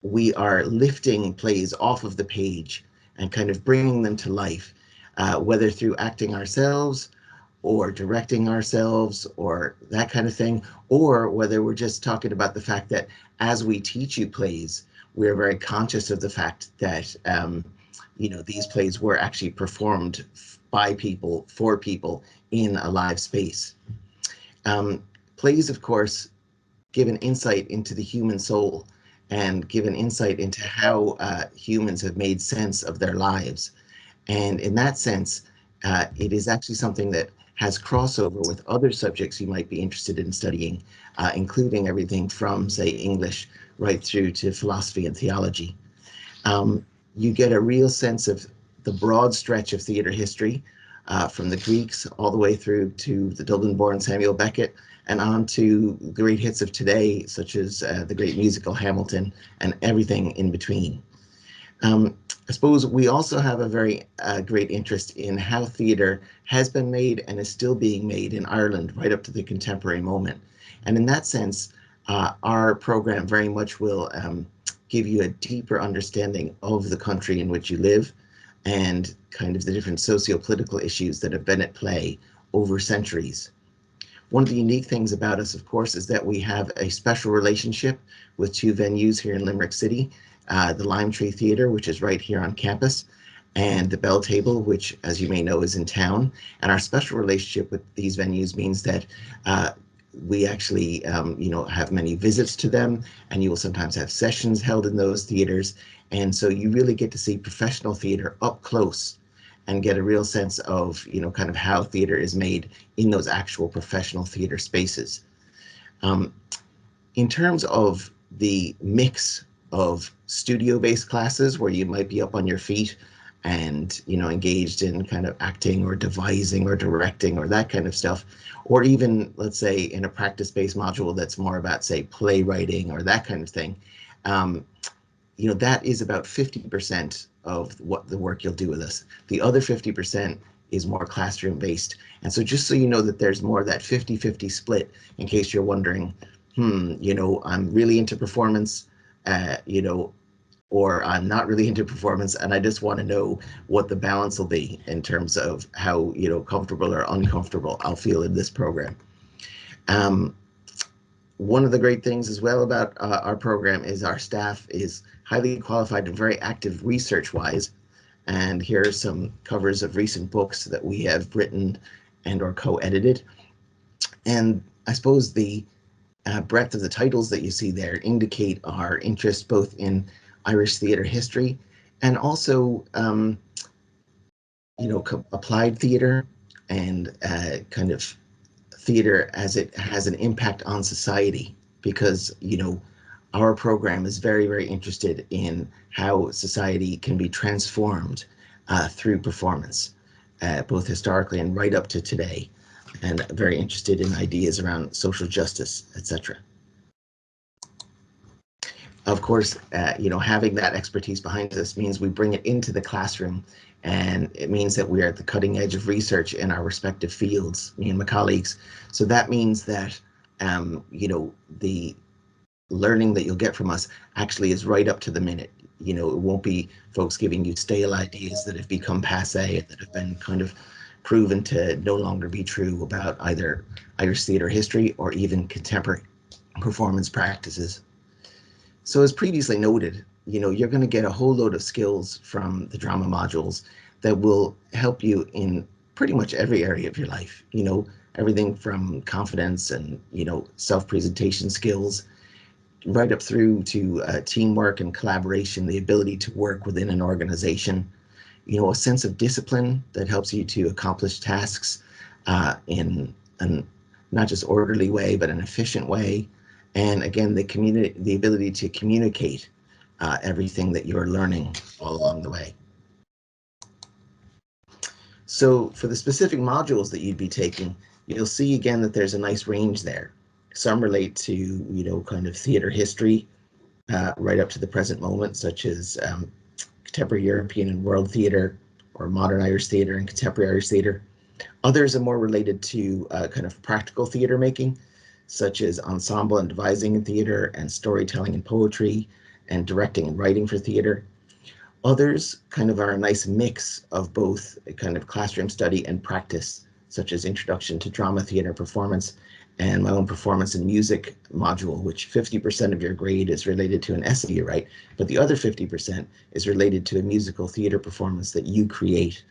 we are lifting plays off of the page and kind of bringing them to life, whether through acting ourselves or directing ourselves or that kind of thing, or whether we're just talking about the fact that as we teach you plays, we're very conscious of the fact that, these plays were actually performed by people, for people in a live space. Plays, of course, give an insight into the human soul and give an insight into how humans have made sense of their lives. And in that sense, it is actually something that has crossover with other subjects you might be interested in studying, including everything from, say, English right through to philosophy and theology. You get a real sense of the broad stretch of theatre history, from the Greeks all the way through to the Dublin-born Samuel Beckett, and on to great hits of today, such as the great musical Hamilton and everything in between. I suppose we also have a very great interest in how theatre has been made and is still being made in Ireland right up to the contemporary moment. And in that sense, our program very much will give you a deeper understanding of the country in which you live and kind of the different socio-political issues that have been at play over centuries. One of the unique things about us, of course, is that we have a special relationship with two venues here in Limerick City, the Lime Tree Theatre, which is right here on campus, and the Bell Table, which, as you may know, is in town. And our special relationship with these venues means that we actually, have many visits to them, and you will sometimes have sessions held in those theaters. And so you really get to see professional theater up close and get a real sense of, kind of how theater is made in those actual professional theater spaces. In terms of the mix of studio-based classes where you might be up on your feet and, engaged in kind of acting or devising or directing or that kind of stuff, or even, let's say, in a practice-based module that's more about, say, playwriting or that kind of thing, that is about 50% of what the work you'll do with us. The other 50% is more classroom based. And so just so you know that there's more of that 50-50 split, in case you're wondering, I'm really into performance, or I'm not really into performance, and I just want to know what the balance will be in terms of how, comfortable or uncomfortable I'll feel in this program. One of the great things as well about our program is our staff is highly qualified and very active research-wise. And here are some covers of recent books that we have written and or co-edited. And I suppose the breadth of the titles that you see there indicate our interest both in Irish theatre history and also, applied theatre and kind of theater as it has an impact on society, because our program is very, very interested in how society can be transformed through performance, both historically and right up to today, and very interested in ideas around social justice, etc. Of course, having that expertise behind us means we bring it into the classroom, and it means that we are at the cutting edge of research in our respective fields, me and my colleagues. So that means that, the learning that you'll get from us actually is right up to the minute. You know, it won't be folks giving you stale ideas that have become passe, that have been kind of proven to no longer be true about either Irish theatre history or even contemporary performance practices. So as previously noted, you know, you're going to get a whole load of skills from the drama modules that will help you in pretty much every area of your life. You know, everything from confidence and, you know, self-presentation skills, right up through to teamwork and collaboration, the ability to work within an organization, you know, a sense of discipline that helps you to accomplish tasks in an not just orderly way, but an efficient way. And again, the ability to communicate everything that you're learning all along the way. So for the specific modules that you'd be taking, you'll see again that there's a nice range there. Some relate to, you know, kind of theatre history, right up to the present moment, such as contemporary European and world theatre, or modern Irish theatre and contemporary Irish theatre. Others are more related to kind of practical theatre making, such as ensemble and devising in theatre, and storytelling and poetry, and directing and writing for theatre. Others kind of are a nice mix of both a kind of classroom study and practice, such as Introduction to Drama, Theatre, Performance, and my own Performance and Music module, which 50% of your grade is related to an essay you write, but the other 50% is related to a musical theatre performance that you create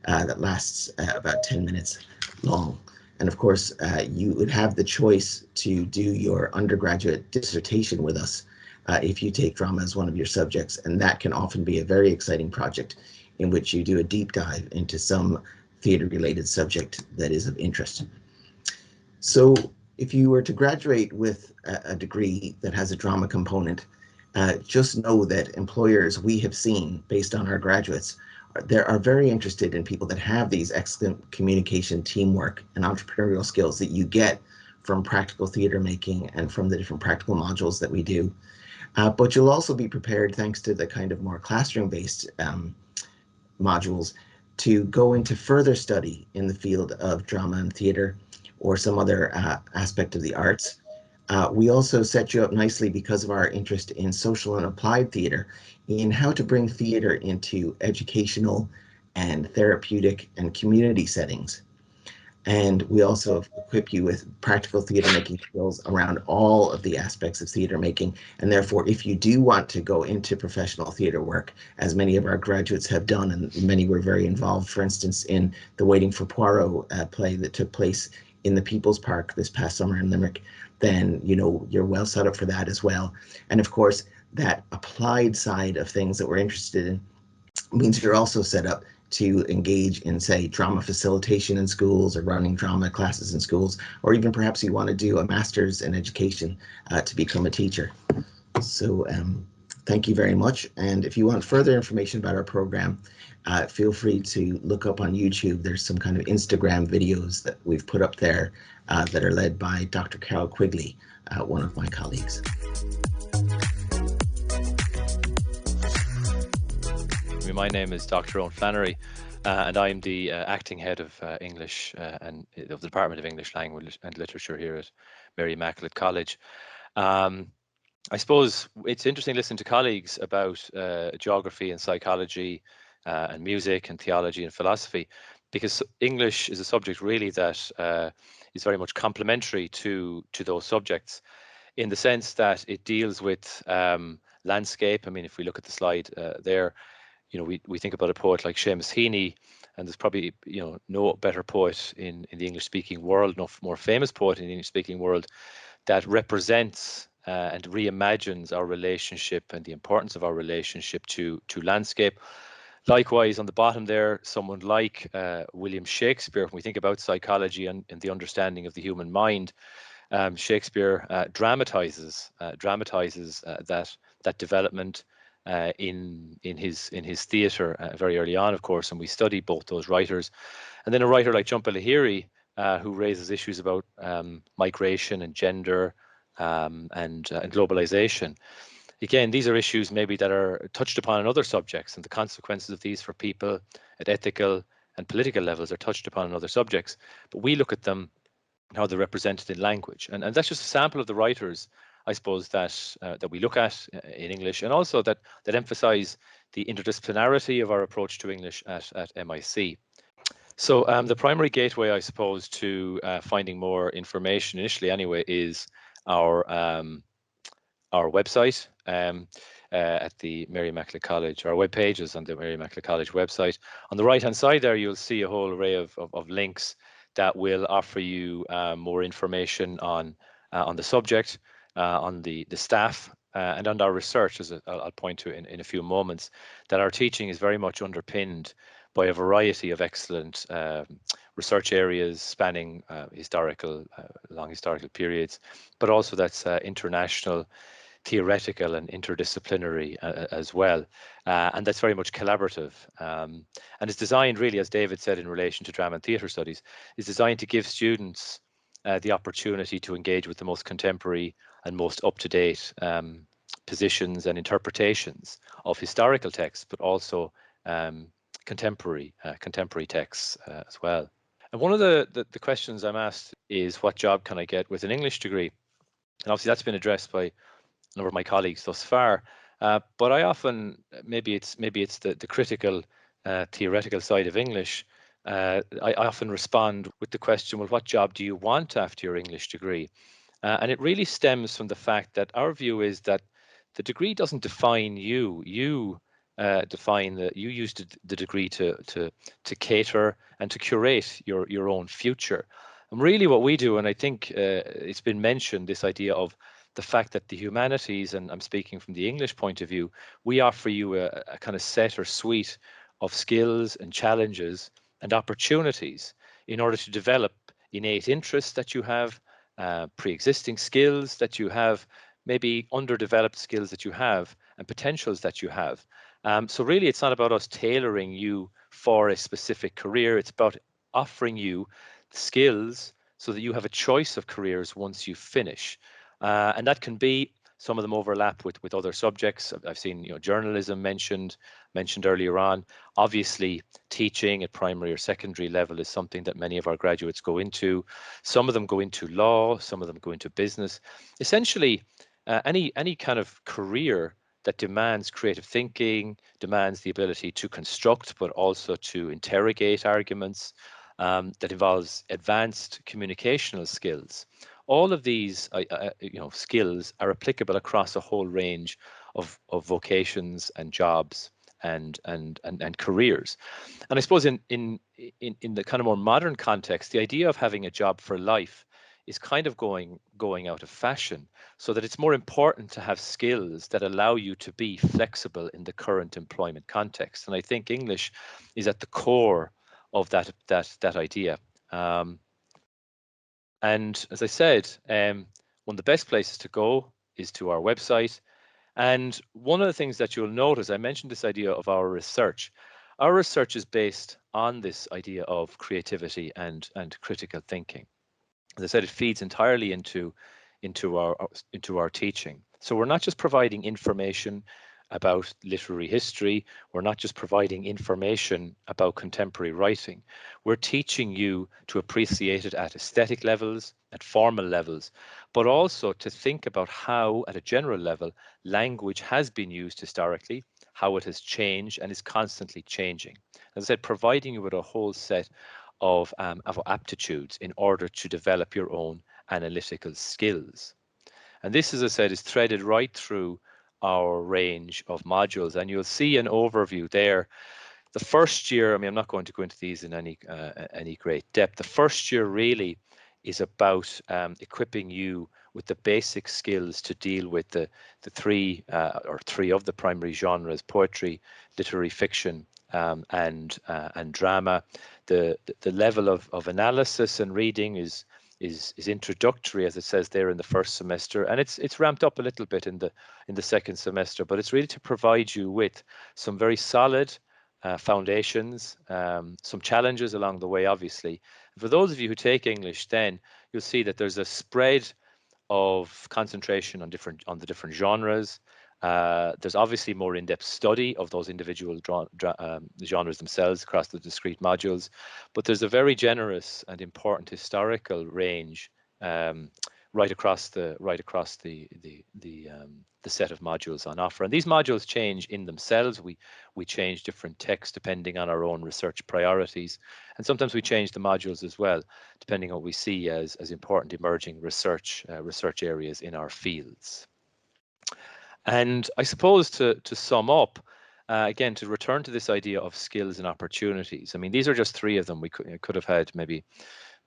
that lasts about 10 minutes long. And of course, you would have the choice to do your undergraduate dissertation with us if you take drama as one of your subjects, and that can often be a very exciting project in which you do a deep dive into some theatre-related subject that is of interest. So if you were to graduate with a degree that has a drama component, just know that employers we have seen, based on our graduates, are very interested in people that have these excellent communication, teamwork, and entrepreneurial skills that you get from practical theatre making and from the different practical modules that we do. But you'll also be prepared, thanks to the kind of more classroom-based modules, to go into further study in the field of drama and theatre, or some other aspect of the arts. We also set you up nicely, because of our interest in social and applied theatre, in how to bring theatre into educational and therapeutic and community settings. And we also equip you with practical theatre making skills around all of the aspects of theatre making. And therefore, if you do want to go into professional theatre work, as many of our graduates have done, and many were very involved, for instance, in the Waiting for Poirot play that took place in the People's Park this past summer in Limerick, then, you know, you're well set up for that as well. And of course, that applied side of things that we're interested in means you're also set up to engage in, say, drama facilitation in schools, or running drama classes in schools, or even perhaps you want to do a master's in education to become a teacher. So thank you very much. And if you want further information about our program, feel free to look up on YouTube. There's some kind of Instagram videos that we've put up there that are led by Dr. Carol Quigley, one of my colleagues. My name is Dr. Owen Flannery, and I'm the acting head of English and of the Department of English Language and Literature here at Mary Immaculate College. I suppose it's interesting listening to colleagues about geography and psychology and music and theology and philosophy, because English is a subject really that is very much complementary to those subjects, in the sense that it deals with landscape. I mean, if we look at the slide there, you know, we think about a poet like Seamus Heaney, and there's probably, you know, no better poet in the English-speaking world, no more famous poet in the English-speaking world, that represents and reimagines our relationship and the importance of our relationship to landscape. Likewise, on the bottom there, someone like William Shakespeare. When we think about psychology and the understanding of the human mind, Shakespeare dramatizes that development in his theatre very early on, of course, and we study both those writers. And then a writer like Jhumpa Lahiri, who raises issues about migration and gender and globalization. Again, these are issues maybe that are touched upon in other subjects, and the consequences of these for people at ethical and political levels are touched upon in other subjects. But we look at them, how they're represented in language. And that's just a sample of the writers I suppose, that we look at in English, and also that emphasize the interdisciplinarity of our approach to English at MIC. So the primary gateway, I suppose, to finding more information initially anyway is our website at the Mary Immaculate College. Our web pages on the Mary Immaculate College website. On the right hand side there, you'll see a whole array of links that will offer you more information on the subject, on the staff, and on our research, as I'll point to in a few moments, that our teaching is very much underpinned by a variety of excellent research areas spanning long historical periods, but also that's international, theoretical and interdisciplinary as well. And that's very much collaborative. And it's designed really, as David said, in relation to drama and theatre studies, is designed to give students the opportunity to engage with the most contemporary and most up-to-date positions and interpretations of historical texts, but also contemporary texts as well. And one of the questions I'm asked is, what job can I get with an English degree? And obviously that's been addressed by a number of my colleagues thus far, but I often, maybe it's the critical theoretical side of English. I often respond with the question, well, what job do you want after your English degree? And it really stems from the fact that our view is that the degree doesn't define you. You you use the degree to cater and to curate your own future. And really what we do, and I think it's been mentioned, this idea of the fact that the humanities, and I'm speaking from the English point of view, we offer you a kind of set or suite of skills and challenges and opportunities in order to develop innate interests that you have, pre-existing skills that you have, maybe underdeveloped skills that you have, and potentials that you have. So really, it's not about us tailoring you for a specific career. It's about offering you skills so that you have a choice of careers once you finish. And that can be, some of them overlap with other subjects. I've seen journalism mentioned earlier on. Obviously, teaching at primary or secondary level is something that many of our graduates go into. Some of them go into law, some of them go into business. Essentially, any kind of career that demands creative thinking, demands the ability to construct, but also to interrogate arguments, that involves advanced communicational skills. All of these skills are applicable across a whole range of vocations and jobs and careers. And I suppose in the kind of more modern context, the idea of having a job for life is kind of going out of fashion, so that it's more important to have skills that allow you to be flexible in the current employment context. And I think English is at the core of that idea. And as I said, one of the best places to go is to our website. And one of the things that you'll notice, I mentioned this idea of our research. Our research is based on this idea of creativity and critical thinking. As I said, it feeds entirely into our teaching. So we're not just providing information about literary history. We're not just providing information about contemporary writing. We're teaching you to appreciate it at aesthetic levels, at formal levels, but also to think about how, at a general level, language has been used historically, how it has changed and is constantly changing. As I said, providing you with a whole set of aptitudes in order to develop your own analytical skills. And this, as I said, is threaded right through our range of modules, and you'll see an overview there. The first year, I'm not going to go into these in any great depth. The first year really is about equipping you with the basic skills to deal with the three of the primary genres: poetry, literary fiction, and drama. The level of analysis and reading is introductory, as it says there, in the first semester, and it's ramped up a little bit in the second semester, but it's really to provide you with some very solid foundations, some challenges along the way, obviously. And for those of you who take English, then you'll see that there's a spread of concentration on the different genres. There's obviously more in-depth study of those individual genres themselves across the discrete modules, but there's a very generous and important historical range right across the set of modules on offer. And these modules change in themselves. We change different texts depending on our own research priorities, and sometimes we change the modules as well, depending on what we see as important emerging research areas in our fields. And I suppose to sum up, again, to return to this idea of skills and opportunities. I mean, these are just 3 of them. We could have had maybe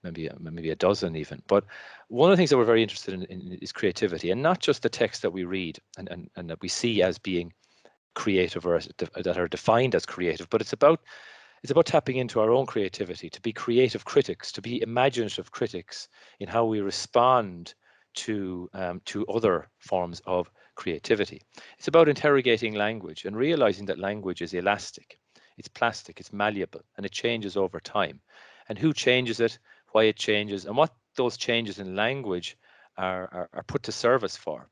a dozen even. But one of the things that we're very interested in is creativity, and not just the text that we read and that we see as being creative or that are defined as creative, but it's about tapping into our own creativity, to be creative critics, to be imaginative critics in how we respond to other forms of creativity. It's about interrogating language and realizing that language is elastic, it's plastic, it's malleable, and it changes over time. And who changes it, why it changes, and what those changes in language are put to service for.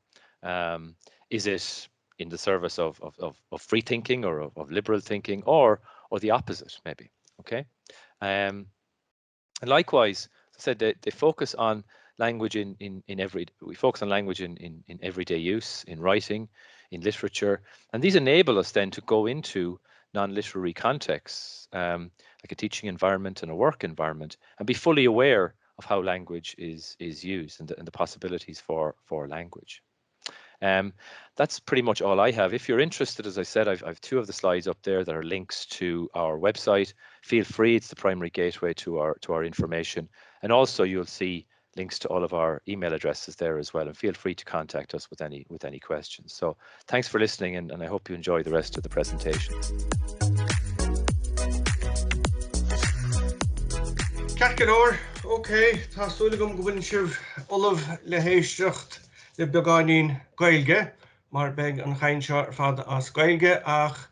Is it in the service of free thinking or of liberal thinking, or the opposite, maybe? Okay. And likewise, as I said, they focus on language we focus on language in everyday use, in writing, in literature, and these enable us then to go into non-literary contexts, like a teaching environment and a work environment, and be fully aware of how language is used and the possibilities for language. That's pretty much all I have. If you're interested, as I said, I've 2 of the slides up there that are links to our website. Feel free, it's the primary gateway to our information. And also you'll see links to all of our email addresses there as well. And feel free to contact us with any questions. So thanks for listening, and I hope you enjoy the rest of the presentation. Ceacht okay, tá súla go bhfuil sibh Olaf le héisteacht le beagáinín Gaeilge, mar beag an chaint seo ar fad as Gaeilge, ach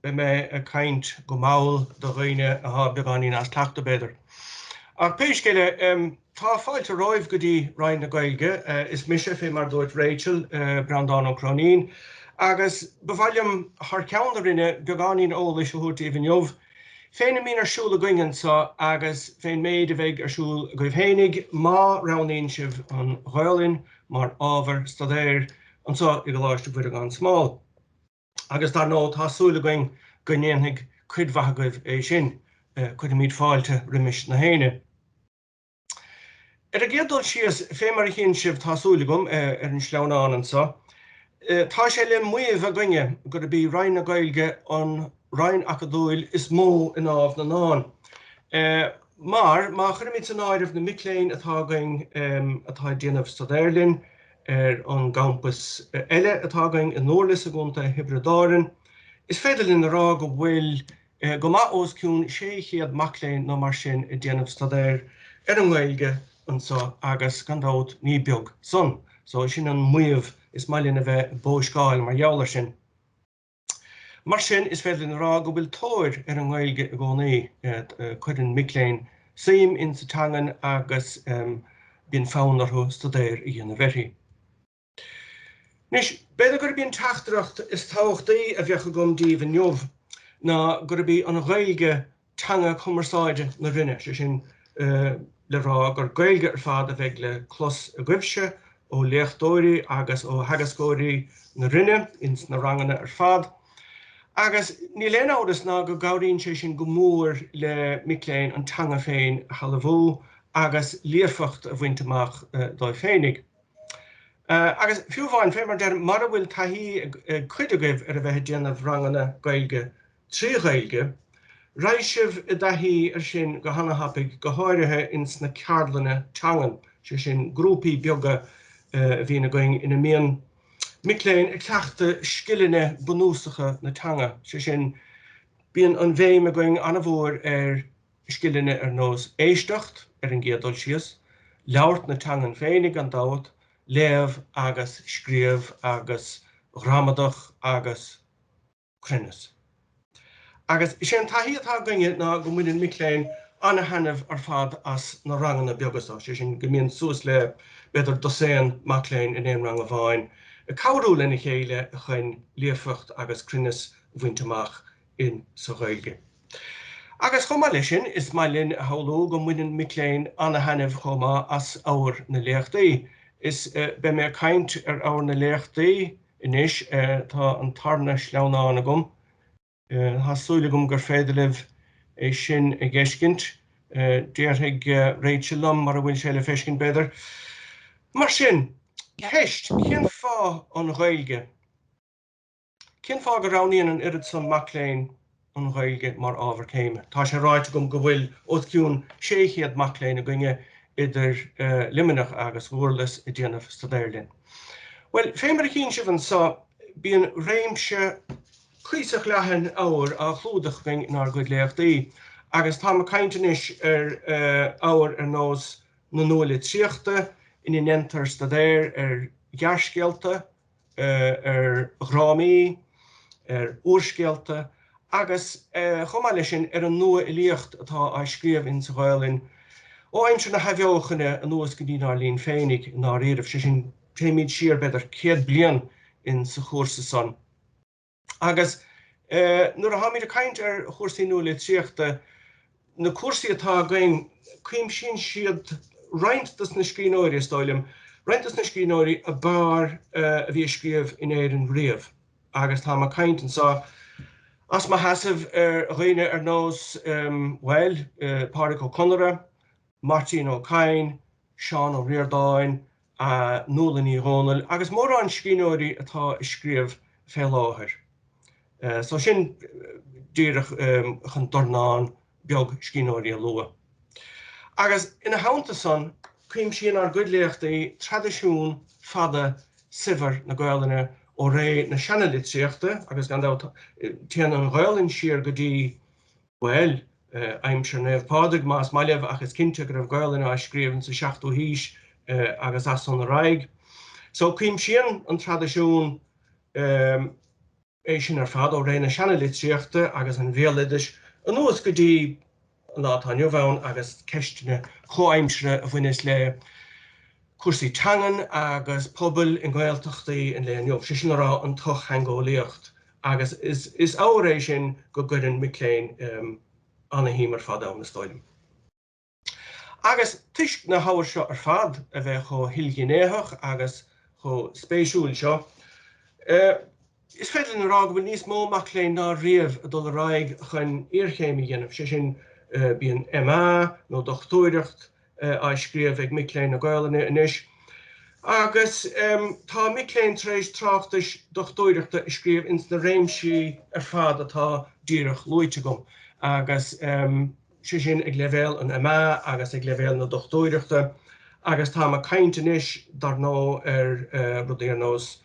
be mé a chaint go maul do dhaoine a beagáinín as Teachta beidir. Ach péiscéile, tá fáilte roimh go dtí Ryan na Gaeilge, is mise fé mar dúirt Rachel, Brandán ó Cronín, agus bhailim thar ceann rinne beagáinín óla is thuairta i bhiniuh. Féin mín arsúla goingan sa agus féin méid a bheith arsúl goibh hénig má ranín sibh an ghaolinn mar ábhar stadéir an sa i go láiste buir an smáil. Agus dar nó tá súla goin gonéannig cuidmhaithe goibh é sin, chuid míad fáilte rimis na héine. A géadúil sios fé mar chin sibh tá súla gom ar an sleanán an sa, tá sé le muomh a goine go bí Ryan na Gaeilge an Ryan Acadúil is mó in ábh na náin. Mar má chuirmid an áirimh na MIC Léinn atá going atá déanamh Stadéirlinn an campus eile atá going in Nóirlis a gúnta Hebridáirin. Is féidirlinn rá go bhfuil go maith os ciún 600 MIC Léinn nó mar sin I déanamh Stadéir ar an Gaeilge an sa agus gandát ní beag son. So sin an muomh is mailinn a bheith bóiscáil mar jaolar sin. Mar sin is féidirlinn rá go bhfuil tóir ar an Gaeilge a gcónaí chuir an MIC Léinn saoim in sa teangan agus bíonn fánarthu Stadéir I dhéanamh. Nis, beidir gur bíonn teachtareacht is táchtaí a bheith gom díobh an jobh ná gur bí an Gaeilge teanga cumarsáide na rinne sin le rá gur Gaeilge ar fad a bheith le clos a gcuimse ó léachtóirí agus ó hagascóirí na rinne ins na ranganna ar fad. Agus ní léon áras ná go gabhraíonn sé sin go mór le MIC Léinn an teanga féin a chalamh agus líofacht a bhaintteach dá féinnig. Agus fiúmháin fé mar deir mar bhfuil taithí cuideagaibh ar a bheith déanamh ranganna Gaeilge trí Gaeilge, raibh sibh I daithí ar sin go hanahapaigh go háirithe ins na ceardlanna teangan, sé sin grúpaí beaga bhí na going ina mian MIC Léinn ag cleachta scileanna bunúsacha na teanga, sé sin bíonn an bhéim a going anna bhór ar scileanna ar nós éisteacht ar an géadúil sios, leabhart na teangan féinnig an dát, léamh agus scríomh agus ghramadach agus crinnes. Agus sé an taithí atá goinge ná go bhfuil MIC Léinn anna hanamh ar fad as na ranganna beagastá, sé sin go mbíonn suas le beidir doséan MIC Léinn in éon rang a bháin, a cabhrú lena chéile a chuin líofacht agus crinnes bhaintteach in sa Gaeilge. Agus chomá lei sin is mailinn a halló go bhfuil MIC Léinn anna hanamh chomá as ábhar na léachtaí is be mé kaint á na leachtaí inis tá an tarna sleána gom. Hasúla gom gur féidir libh é sin I gceiscint, déirthaigh Rachel lom mar a bhfuil sé le feiscin beidir. Mar sin, ceist, cén fá an Ghaeilge? Cén fá go raníonn an irid san Macléin an Ghaeilge mar ábhar céime? Tá sé ráite gom go bhfuil ódciún 600 Macléin a gcuine idir limanach agus bhuairlas I déanamh stadéirlinn. Well, féimar cín sibh an sa bíon réimse cuiseach leathan ábhar a chlúdach gin nar go léachtaí, agus tá caintenis ábhar nós na nula tríochta in nentar stadéir gearscealta, ghrámaí, úrscealta, agus chomá lei sin an nua ilíocht atá a scríomh in sa Ghaeilinn. Ó aimse na haimheochaine an nuas go dtí ná líon féinnig ná riamh sé sin téimiid siar beidir 100 bliain in sa chóirsa san. Agus nuair a haimid a caint chóirsaí nula tríochta, na cuasaí atá going cuim sin siad rointas na scríbhneoirí stáilm, rointas na scríbhneoirí a bar a bhí scríomh in éireann riamh. Agus tá caint an sa as má hasamh roine nós well, Pádraig Ó Conradh, Martin O'Kane, Sean Ó Riordáin, Nuala Ní Dhónal, agus mór an scríbhneoirí atá scríomh fé láthair. So sin díreach chun dornáin beag scríbhneoirí a lua. Agus ina haanta san, cuim sin ar goidléachtaí tradiisiún fada sibhar na Gaeilline ó ré na seanalitríochta, agus gan téan an Ghaeilinn siar go dtí, well, aimsir neh Pádraig más maiileh agus cinnte go raibh Gaeilline a scríomhann sa 7ú haois agus as an Raig. So cuim sin an tradiisiún é sin ar fad ó ré na seanalitríochta agus an bhéalaidir an nuas go dtí ná tá neamhbhain agus ceistine chomhaimsire a bhaine le cuasaí teangan agus pobl in Gaeltachtaí in le neamh. Sé sin rá an tuch hangólaíocht agus is áéis sin go gcuireann MIC anna hímar fad an na stáilm. Agus tuisc na habhar seo ar fad a bheith cho hilginnéthach agus cho spéisiúil seo. Is féidir na rá go bhfuil níos mó Macléin ná riamh a dul Raig chun iarchéimi dhéanamh. Sé sin bíon MA nó dochtúireacht a scríomh ag MIC na Gaeilline inis. Agus tá MIC tréis tráchtais dochtúireachta a scríomh ins na réimsí ar fad atá díreach luite gom. Agus sé sin ag leibhéal an MA agus ag leibhéal na dochtúireachta. Agus tá caint inis dar nó rudí ar nós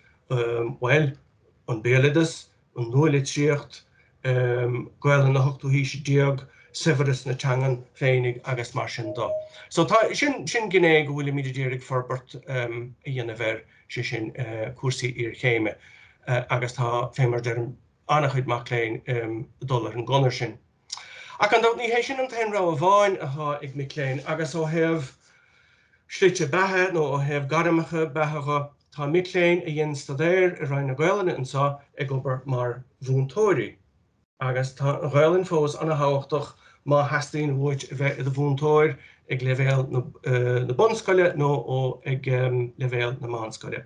well, an béalaidas, an nula tríocht, Gaeilinn na 8ú haois diaag, Severus na teangan féinnig agus mar sin dá. So tá sin gné go bhfuil míidir díreach forbert a dhéanamh sé sin cuasaí iarchéime agus tá féimar dearm annach chuid Macléin dul ar an gconar sin. Ach an dát ní hééis sin an tain rá a bháin atá ag MIC agus ó hebh slite bethe nó ó hebh garamacha bethecha tá MIC a dhéann stadéir I roinn na Gaeilline an sa ag obair mar bhúntóirí. Agus tá an Ghaeilinn fós anna háchtach má heastín bhuait a bheith I bhúntóir ag leibhéal na bonscoile nó ó ag leibhéal na mánscoile.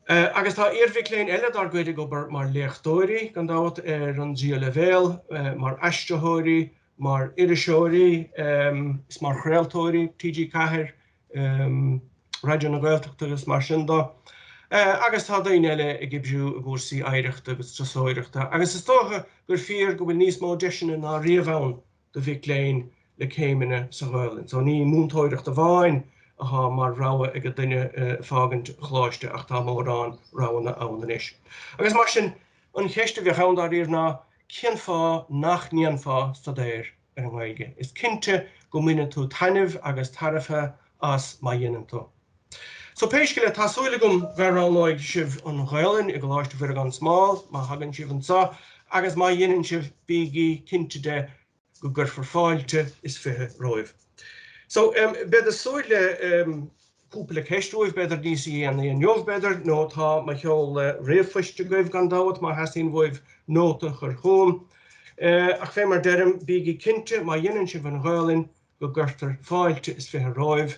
Agus tá iarmhic eile dar gcuidig obair mar léachtóirí gan dáhat an dia leibhéal, mar aisteóirí, mar iriseoirí, is mar chréaltóirí, TG Cahir, Radio na Gaeltachta agus mar sin dá. Agus tá daon eile ag gibsiú a gcúrsaí éireachta agus trasóireachta. Agus is tócha gur fíor go bhfuil níos mó deisina ná riamhbhain do bhí léin le céimeanna sa Ghaeilinn. So ní múntóireachta bháin atá mar ráha ag a duine fágant chláiste ach tá mórrán ráhanna ann inis. Agus mar sin an cheiste bhí cheann ar riamh ná cén fá nach níon fá stadéir ar an Ghaeilge. Is cinnte go minian tú tainmh agus tarifa as má dhéanann tú. So péisce le tásúla gom bhearránáid sibh an Ghaeilinn I go láiste bhar an smáil, má hagann sibh an sa, agus má dhéanann sibh bígí cinnte de go gur forfáilte is fithe roimh. So beidir súil le cúpla ceistúibh beidir níos dhéana an neomh beidir nó tá má cheol réamhfuiste goibh gan dáhat má heastín bhuaibh nóta chur chum. Ach féimar deirm bígí cinnte má dhéanann sibh an Ghaeilinn go gurtar fáilte is fithe roimh.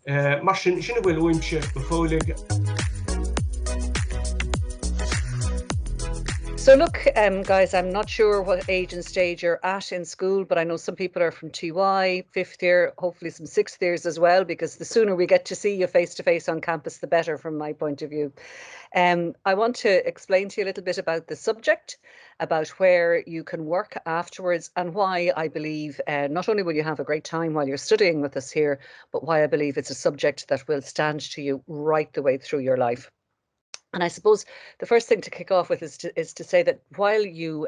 mar sin bhfuil uimse go fólaigh. So look, guys, I'm not sure what age and stage you're at in school, but I know some people are from TY, 5th year, hopefully some 6th years as well, because the sooner we get to see you face to face on campus, the better from my point of view. I want to explain to you a little bit about the subject, about where you can work afterwards, and why I believe not only will you have a great time while you're studying with us here, but why I believe it's a subject that will stand to you right the way through your life. And I suppose the first thing to kick off with is to say that while you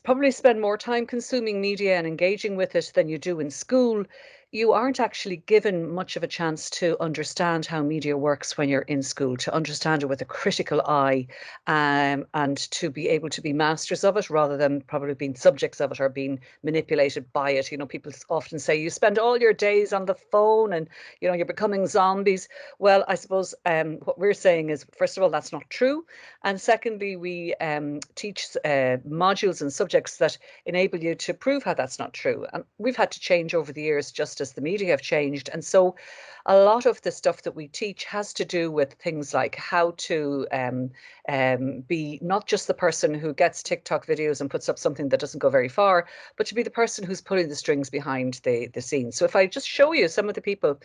probably spend more time consuming media and engaging with it than you do in school, you aren't actually given much of a chance to understand how media works when you're in school, to understand it with a critical eye, and to be able to be masters of it rather than probably being subjects of it or being manipulated by it. You know, people often say you spend all your days on the phone and, you know, you're becoming zombies. Well, I suppose what we're saying is, first of all, that's not true. And secondly, we teach modules and subjects that enable you to prove how that's not true. And we've had to change over the years, just as the media have changed. And so a lot of the stuff that we teach has to do with things like how to be not just the person who gets TikTok videos and puts up something that doesn't go very far, but to be the person who's pulling the strings behind the scenes. So if I just show you some of the people.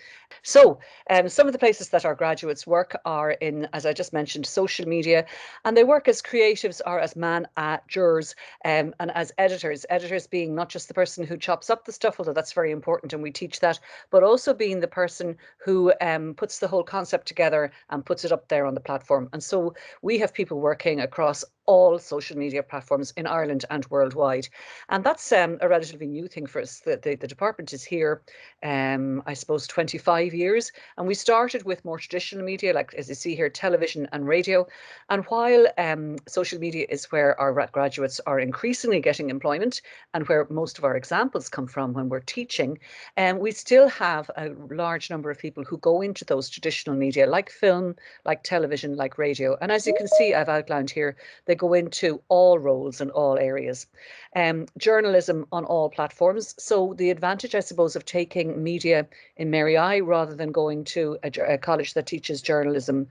So some of the places that our graduates work are in, as I just mentioned, social media, and they work as creatives or as managers and as editors. Editors being not just the person who chops up the stuff, although that's very important and we teach that, but also being the person who puts the whole concept together and puts it up there on the platform. And so we have people working across all social media platforms in Ireland and worldwide. And that's a relatively new thing for us. The department is here, I suppose, 25 years. And we started with more traditional media, like, as you see here, television and radio. And while social media is where our graduates are increasingly getting employment and where most of our examples come from when we're teaching, we still have a large number of people who go into those traditional media, like film, like television, like radio. And as you can see, I've outlined here, they go into all roles in all areas. Journalism on all platforms. So the advantage, I suppose, of taking media in Mary I rather than going to a college that teaches journalism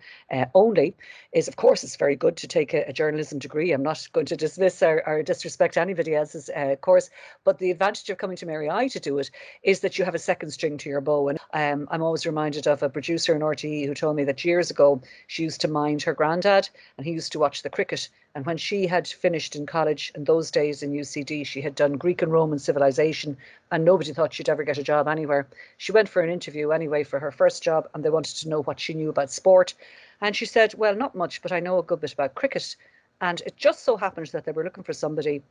only is, of course, it's very good to take a journalism degree. I'm not going to dismiss or disrespect anybody else's course, but the advantage of coming to Mary I to do it is that you have a second string to your bow. And I'm always reminded of a producer in RTE who told me that years ago she used to mind her granddad and he used to watch the cricket. And when she had finished in college, in those days in UCD, she had done Greek and Roman civilization and nobody thought she'd ever get a job anywhere. She went for an interview anyway for her first job and they wanted to know what she knew about sport. And she said, well, not much, but I know a good bit about cricket. And it just so happened that they were looking for somebody.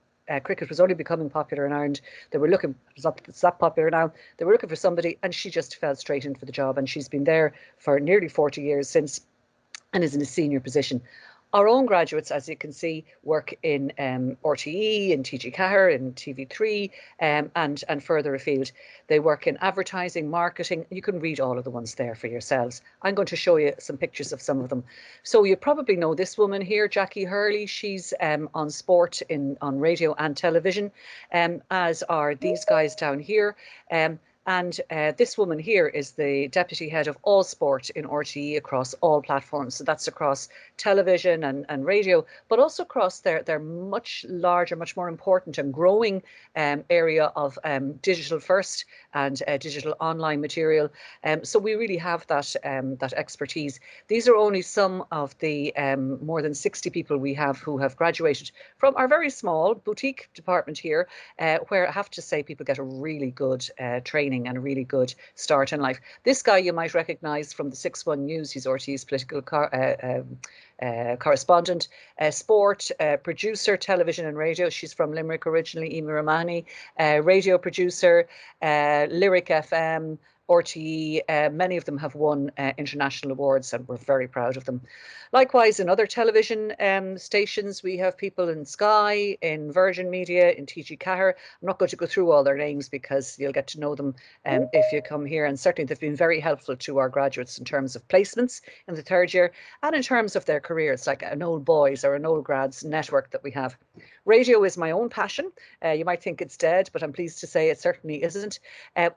Cricket was only becoming popular in Ireland. They were looking, it's not popular now. They were looking for somebody and she just fell straight in for the job. And she's been there for nearly 40 years since and is in a senior position. Our own graduates, as you can see, work in RTE, in TG Cahir, in TV3, and further afield. They work in advertising, marketing. You can read all of the ones there for yourselves. I'm going to show you some pictures of some of them. So you probably know this woman here, Jackie Hurley. She's on sport on radio and television, as are these guys down here. And this woman here is the deputy head of all sport in RTE across all platforms. So that's across television and radio, but also across their much larger, much more important and growing area of digital first and digital online material. So we really have that expertise. These are only some of the more than 60 people we have who have graduated from our very small boutique department here, where I have to say people get a really good training and a really good start in life. This guy you might recognise from the 6-1 News. He's RTE's political correspondent, sport producer, television and radio. She's from Limerick originally, Ema Romani, radio producer, Lyric FM, RTE. Many of them have won international awards and we're very proud of them. Likewise, in other television stations, we have people in Sky, in Virgin Media, in TG Cahir. I'm not going to go through all their names because you'll get to know them if you come here. And certainly they've been very helpful to our graduates in terms of placements in the third year and in terms of their careers, like an old boys or an old grads network that we have. Radio is my own passion. You might think it's dead, but I'm pleased to say it certainly isn't.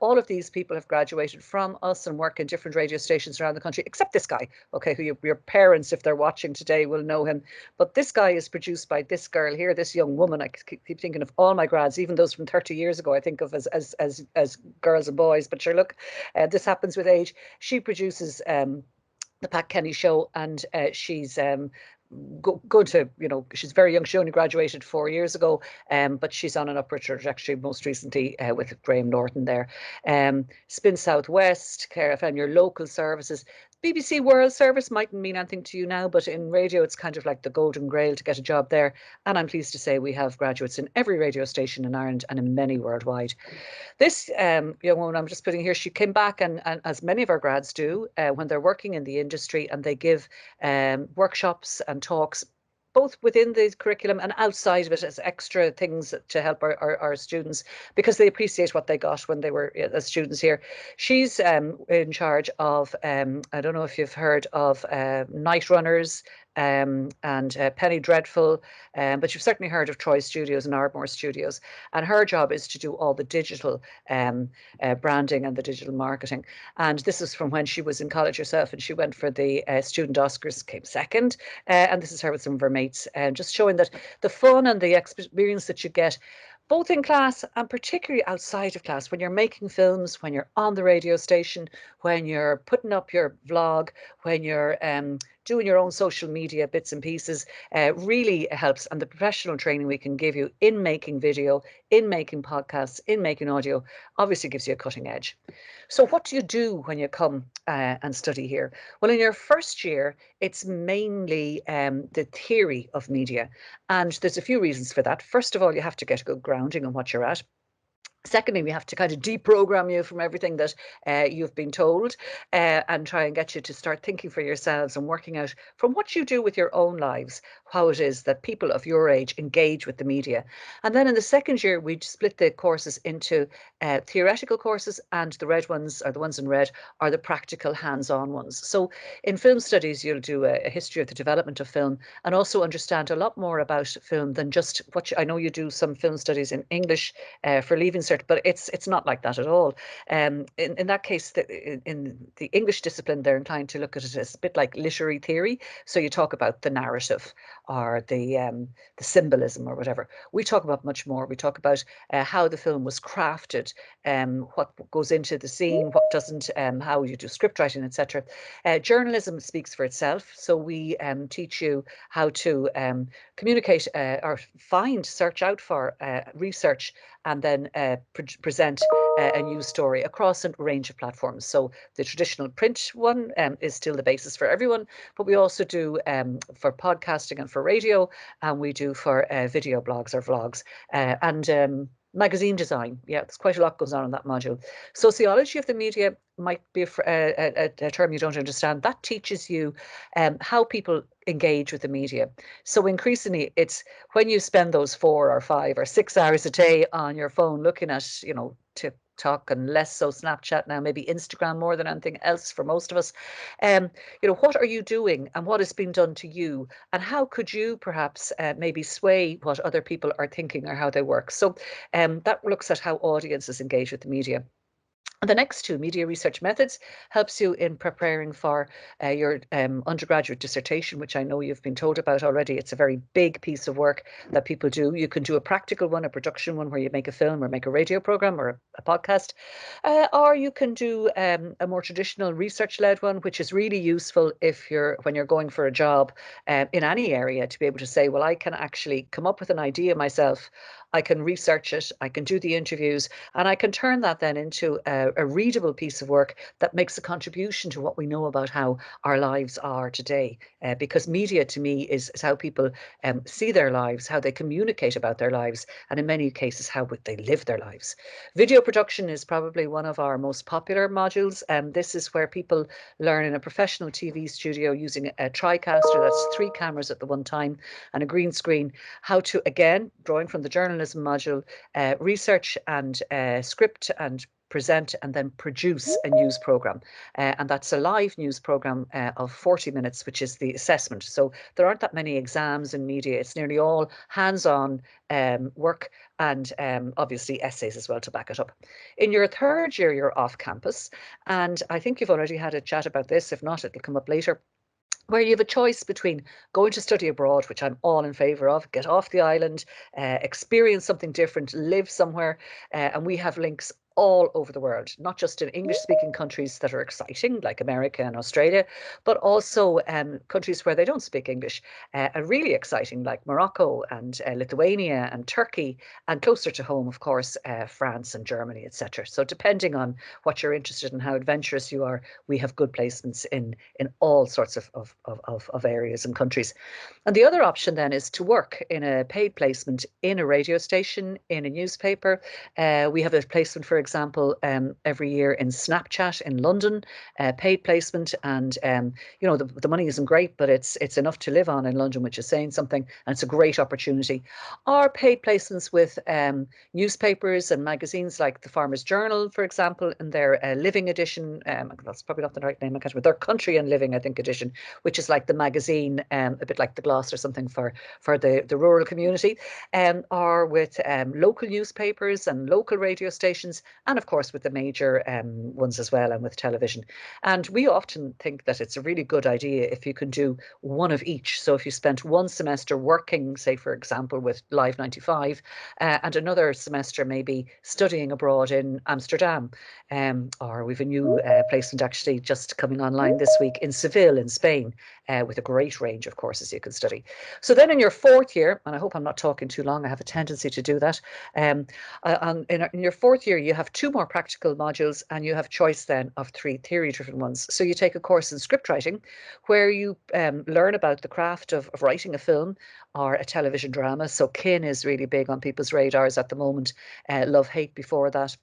All of these people have graduated graduated from us and work in different radio stations around the country, except this guy, okay, who your parents, if they're watching today, will know him. But this guy is produced by this girl here, this young woman. I keep thinking of all my grads, even those from 30 years ago, I think of as girls and boys. But sure, look, this happens with age. She produces the Pat Kenny Show, and she's good to, she's very young. She only graduated 4 years ago, but she's on an upward trajectory, most recently with Graham Norton there. Spin Southwest, Care FM, your local services. BBC World Service mightn't mean anything to you now, but in radio, it's kind of like the golden grail to get a job there. And I'm pleased to say we have graduates in every radio station in Ireland and in many worldwide. This young woman I'm just putting here, she came back, and as many of our grads do, when they're working in the industry, and they give workshops and talks, both within the curriculum and outside of it, as extra things to help our students, because they appreciate what they got when they were as students here. She's in charge of, I don't know if you've heard of Night Runners, and Penny Dreadful, but you've certainly heard of Troy Studios and Ardmore Studios. And her job is to do all the digital branding and the digital marketing. And this is from when she was in college herself, and she went for the Student Oscars, came second. And this is her with some of her mates, just showing that the fun and the experience that you get both in class and particularly outside of class, when you're making films, when you're on the radio station, when you're putting up your vlog, when you're doing your own social media bits and pieces, really helps. And the professional training we can give you in making video, in making podcasts, in making audio, obviously gives you a cutting edge. So what do you do when you come and study here? Well, in your first year, it's mainly the theory of media. And there's a few reasons for that. First of all, you have to get a good grounding on what you're at. Secondly, we have to kind of deprogram you from everything that you've been told, and try and get you to start thinking for yourselves and working out from what you do with your own lives, how it is that people of your age engage with the media. And then in the second year, we split the courses into theoretical courses, and the red ones, or the ones in red, are the practical hands-on ones. So in film studies, you'll do a history of the development of film, and also understand a lot more about film than just what I know you do some film studies in English for Leaving Cert, but it's not like that at all. In that case, in the English discipline, they're inclined to look at it as a bit like literary theory. So you talk about the narrative or the symbolism or whatever. We talk about much more. We talk about how the film was crafted, what goes into the scene, what doesn't, how you do script writing, etc. Journalism speaks for itself. So we teach you how to communicate or search out for, research, and then present a news story across a range of platforms. So the traditional print one is still the basis for everyone, but we also do for podcasting and for radio, and we do for video blogs or vlogs, and magazine design. Yeah, there's quite a lot goes on in that module. Sociology of the media might be a term you don't understand. That teaches you how people engage with the media. So increasingly, it's when you spend those 4 or 5 or 6 hours a day on your phone looking at, TikTok, and less so Snapchat now, maybe Instagram more than anything else for most of us. What are you doing, and what is being done to you, and how could you perhaps maybe sway what other people are thinking or how they work? So that looks at how audiences engage with the media. The next two, media research methods, helps you in preparing for your undergraduate dissertation, which I know you've been told about already. It's a very big piece of work that people do. You can do a practical one, a production one, where you make a film or make a radio program or a podcast, or you can do a more traditional research-led one, which is really useful when you're going for a job in any area, to be able to say, well, I can actually come up with an idea myself. I can research it, I can do the interviews, and I can turn that then into a readable piece of work that makes a contribution to what we know about how our lives are today. Because media, to me, is how people see their lives, how they communicate about their lives, and in many cases, how they live their lives. Video production is probably one of our most popular modules. This is where people learn in a professional TV studio using a TriCaster, that's 3 cameras at the one time, and a green screen, how to, again, drawing from the journalism module, research and script and present and then produce a news programme. And that's a live news programme of 40 minutes, which is the assessment. So there aren't that many exams in media. It's nearly all hands-on work and obviously essays as well to back it up. In your third year, you're off campus. And I think you've already had a chat about this. If not, it'll come up later, where you have a choice between going to study abroad, which I'm all in favour of, get off the island, experience something different, live somewhere. And we have links all over the world, not just in English-speaking countries that are exciting, like America and Australia, but also countries where they don't speak English, and really exciting, like Morocco and Lithuania and Turkey, and closer to home, of course, France and Germany, etc. So depending on what you're interested in, how adventurous you are, we have good placements in all sorts of areas and countries. And the other option then is to work in a paid placement in a radio station, in a newspaper. We have a placement, for example, every year in Snapchat in London, paid placement, and you know, the money isn't great, but it's enough to live on in London, which is saying something, and it's a great opportunity. Our paid placements with newspapers and magazines like the Farmers Journal, for example, in their Living edition, that's probably not the right name, I can't remember, their Country and Living, I think, edition, which is like the magazine, a bit like the Gloss or something for the rural community, or with local newspapers and local radio stations, and of course with the major ones as well, and with television. And we often think that it's a really good idea if you can do one of each. So if you spent one semester working, say for example with Live 95, and another semester maybe studying abroad in Amsterdam, or we've a new placement actually just coming online this week in Seville in Spain, with a great range of courses you can study. So then in your fourth year, and I hope I'm not talking too long, I have a tendency to do that, in your fourth year you have 2 more practical modules, and you have choice then of 3 theory-driven ones. So you take a course in script writing, where you learn about the craft of writing a film or a television drama. So Kin is really big on people's radars at the moment, Love Hate before that.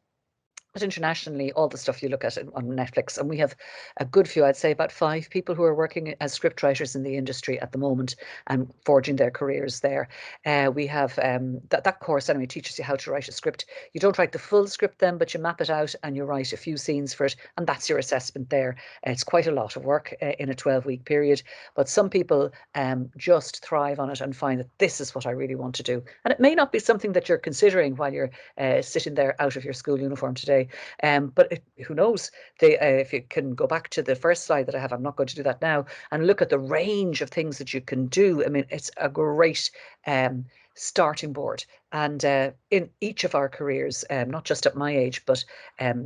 But internationally, all the stuff you look at on Netflix, and we have a good few, I'd say about 5 people who are working as scriptwriters in the industry at the moment and forging their careers there. We have that course anyway teaches you how to write a script. You don't write the full script then, but you map it out and you write a few scenes for it, and that's your assessment there. It's quite a lot of work in a 12-week period, but some people just thrive on it and find that this is what I really want to do. And it may not be something that you're considering while you're sitting there out of your school uniform today. But who knows? If you can go back to the first slide that I have, I'm not going to do that now, and look at the range of things that you can do. I mean, it's a great starting board. And in each of our careers, not just at my age, but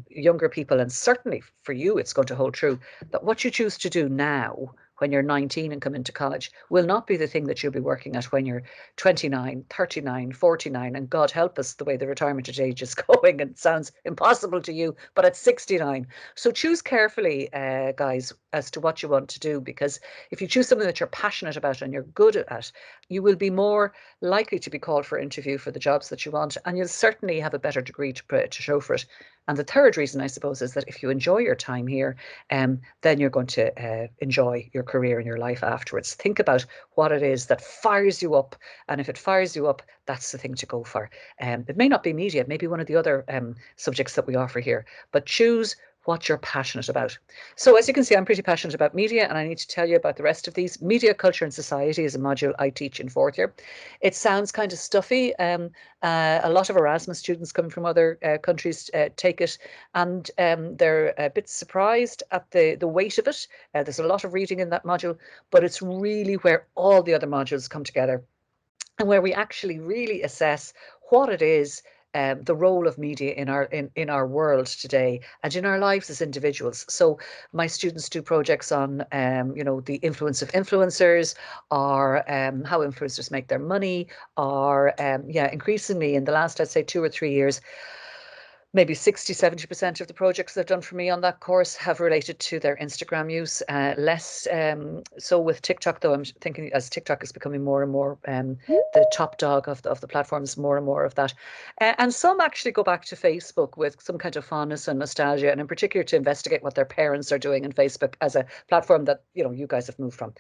younger people, and certainly for you, it's going to hold true that what you choose to do now, when you're 19 and come into college, will not be the thing that you'll be working at when you're 29, 39, 49, and God help us the way the retirement age is going, and it sounds impossible to you, but at 69. So choose carefully, guys, as to what you want to do, because if you choose something that you're passionate about and you're good at, you will be more likely to be called for interview for the jobs that you want, and you'll certainly have a better degree to show for it. And the third reason, I suppose, is that if you enjoy your time here, then you're going to enjoy your career and your life afterwards. Think about what it is that fires you up, and if it fires you up, that's the thing to go for. It may not be media, it may be one of the other subjects that we offer here, but choose what you're passionate about. So as you can see, I'm pretty passionate about media, and I need to tell you about the rest of these. Media, Culture and Society is a module I teach in 4th year. It sounds kind of stuffy. A lot of Erasmus students coming from other countries take it, and they're a bit surprised at the weight of it. There's a lot of reading in that module, but it's really where all the other modules come together, and where we actually really assess what it is, the role of media in our world today and in our lives as individuals. So my students do projects on the influence of influencers, or how influencers make their money, or increasingly in the last, I'd say, 2 or 3 years, maybe 60-70% of the projects they've done for me on that course have related to their Instagram use, less so with TikTok, though. I'm thinking as TikTok is becoming more and more the top dog of the platforms, more and more of that. And some actually go back to Facebook with some kind of fondness and nostalgia, and in particular to investigate what their parents are doing in Facebook as a platform that you guys have moved from.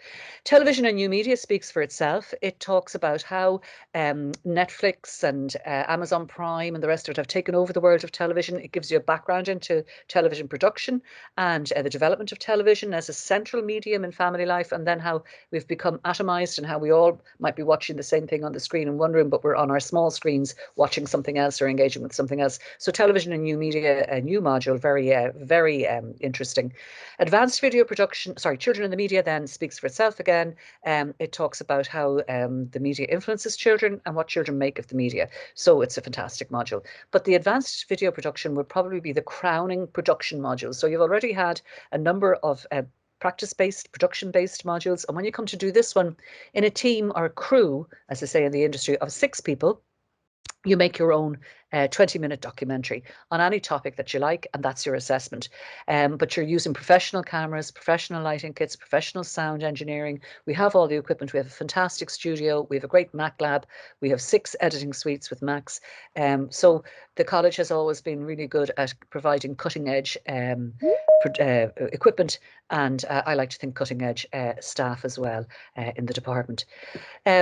Television and new media speaks for itself. It talks about how Netflix and Amazon Prime and the rest of it have taken over the world of television. It gives you a background into television production and the development of television as a central medium in family life, and then how we've become atomized and how we all might be watching the same thing on the screen in one room, but we're on our small screens watching something else or engaging with something else. So television and new media, a new module, very interesting. Advanced video production, sorry, children in the media then speaks for itself again. It talks about how the media influences children and what children make of the media. So it's a fantastic module. But the advanced video production would probably be the crowning production module. So you've already had a number of practice-based, production-based modules. And when you come to do this one in a team or a crew, as they say in the industry, of 6 people, you make your own 20-minute documentary on any topic that you like, and that's your assessment. But you're using professional cameras, professional lighting kits, professional sound engineering. We have all the equipment. We have a fantastic studio. We have a great Mac lab. We have 6 editing suites with Macs. So the college has always been really good at providing cutting-edge equipment, and I like to think cutting-edge staff as well in the department.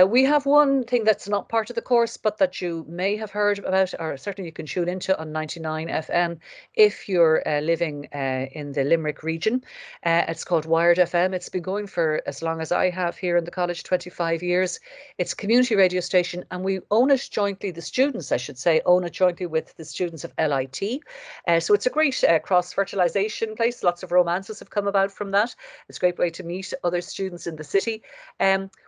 We have one thing that's not part of the course, but that you may have heard about, or certainly you can tune into on 99 FM if you're living in the Limerick region. It's called Wired FM. It's been going for as long as I have here in the college, 25 years. It's a community radio station, and we own it jointly, the students, I should say, own it jointly with the students of LIT. So it's a great cross-fertilisation place. Lots of romances have come about from that. It's a great way to meet other students in the city.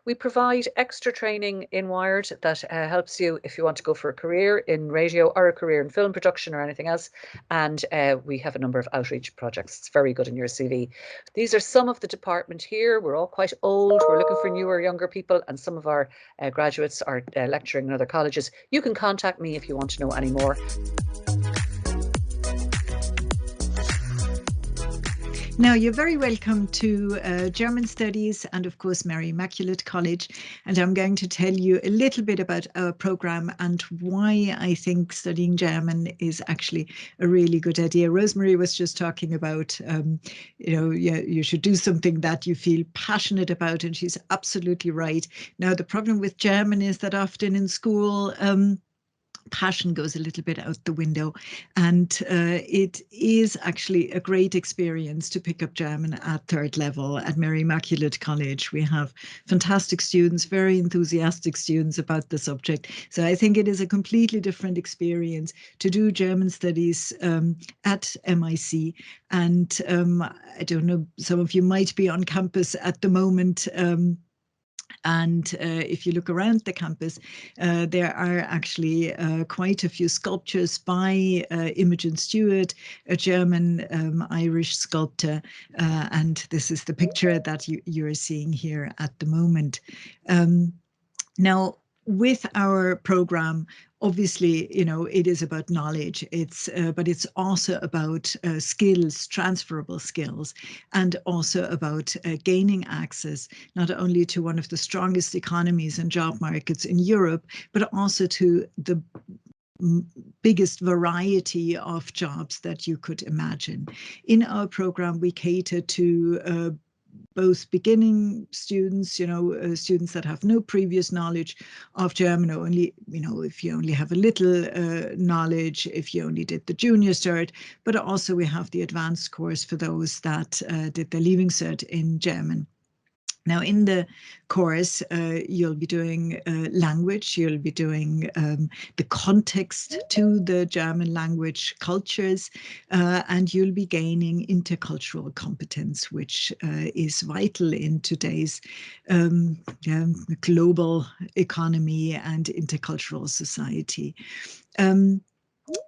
We provide extra training in Wired that helps you if you want to go for a career in radio or a career in film production or anything else. And we have a number of outreach projects. It's very good in your CV. These are some of the department here. We're all quite old. We're looking for newer, younger people, and some of our graduates are lecturing in other colleges. You can contact me if you want to know any more. Now, you're very welcome to German Studies and, of course, Mary Immaculate College. And I'm going to tell you a little bit about our programme and why I think studying German is actually a really good idea. Rosemary was just talking about, you should do something that you feel passionate about, and she's absolutely right. Now, the problem with German is that often in school, passion goes a little bit out the window, and it is actually a great experience to pick up German at 3rd level at Mary Immaculate College. We have fantastic students, very enthusiastic students about the subject. So I think it is a completely different experience to do German studies at MIC. And I don't know, some of you might be on campus at the moment. And if you look around the campus, there are actually quite a few sculptures by Imogen Stewart, a German-Irish sculptor. And this is the picture that you're seeing here at the moment. Now, with our program, obviously, it is about knowledge. But it's also about skills, transferable skills, and also about gaining access not only to one of the strongest economies and job markets in Europe, but also to the biggest variety of jobs that you could imagine. In our program, we cater to both beginning students, students that have no previous knowledge of German, or only, if you only have a little knowledge, if you only did the junior cert, but also we have the advanced course for those that did the Leaving Cert in German. Now, in the course, you'll be doing language, you'll be doing the context to the German language cultures, and you'll be gaining intercultural competence, which is vital in today's global economy and intercultural society.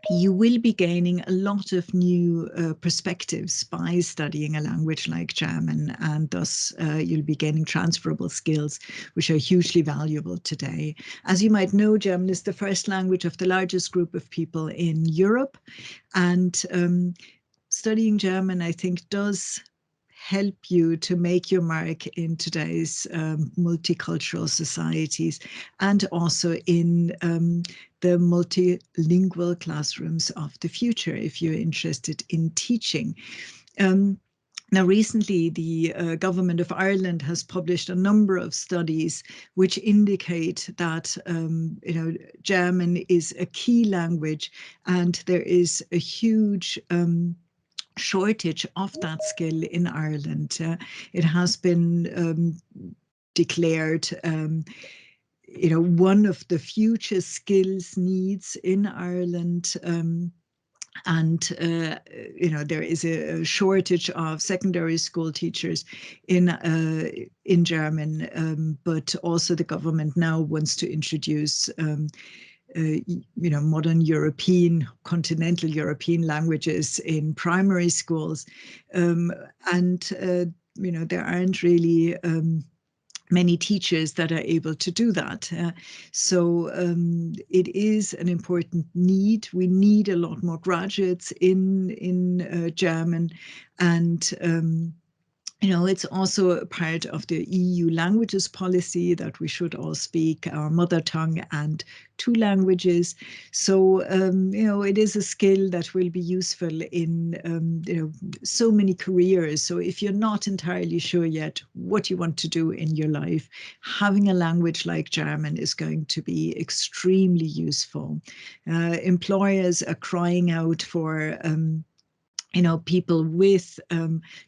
You will be gaining a lot of new perspectives by studying a language like German, and thus you'll be gaining transferable skills, which are hugely valuable today. As you might know, German is the first language of the largest group of people in Europe, and studying German, I think, does help you to make your mark in today's multicultural societies, and also in the multilingual classrooms of the future, if you're interested in teaching. Now, recently, the government of Ireland has published a number of studies which indicate that German is a key language, and there is a huge shortage of that skill in Ireland. It has been declared one of the future skills needs in Ireland. And there is a shortage of secondary school teachers in German, but also the government now wants to introduce modern European, continental European languages in primary schools, and there aren't really many teachers that are able to do that. So it is an important need. We need a lot more graduates in German, and it's also a part of the EU languages policy that we should all speak our mother tongue and 2 languages. So, it is a skill that will be useful in, so many careers. So if you're not entirely sure yet what you want to do in your life, having a language like German is going to be extremely useful. Employers are crying out for people with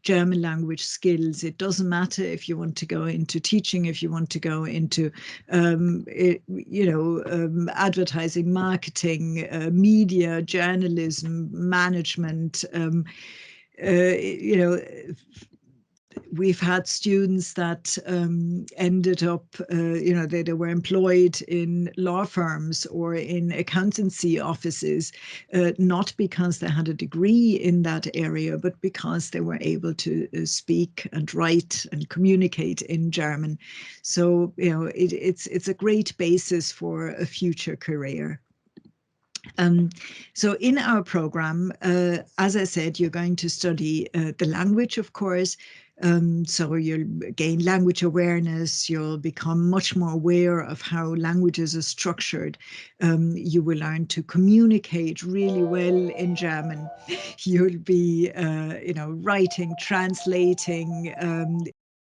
German language skills. It doesn't matter if you want to go into teaching, if you want to go into, advertising, marketing, media, journalism, management. We've had students that ended up, they were employed in law firms or in accountancy offices, not because they had a degree in that area, but because they were able to speak and write and communicate in German. So, it's a great basis for a future career. So in our program, as I said, you're going to study the language, of course. So you'll gain language awareness, you'll become much more aware of how languages are structured. You will learn to communicate really well in German. You'll be, writing, translating.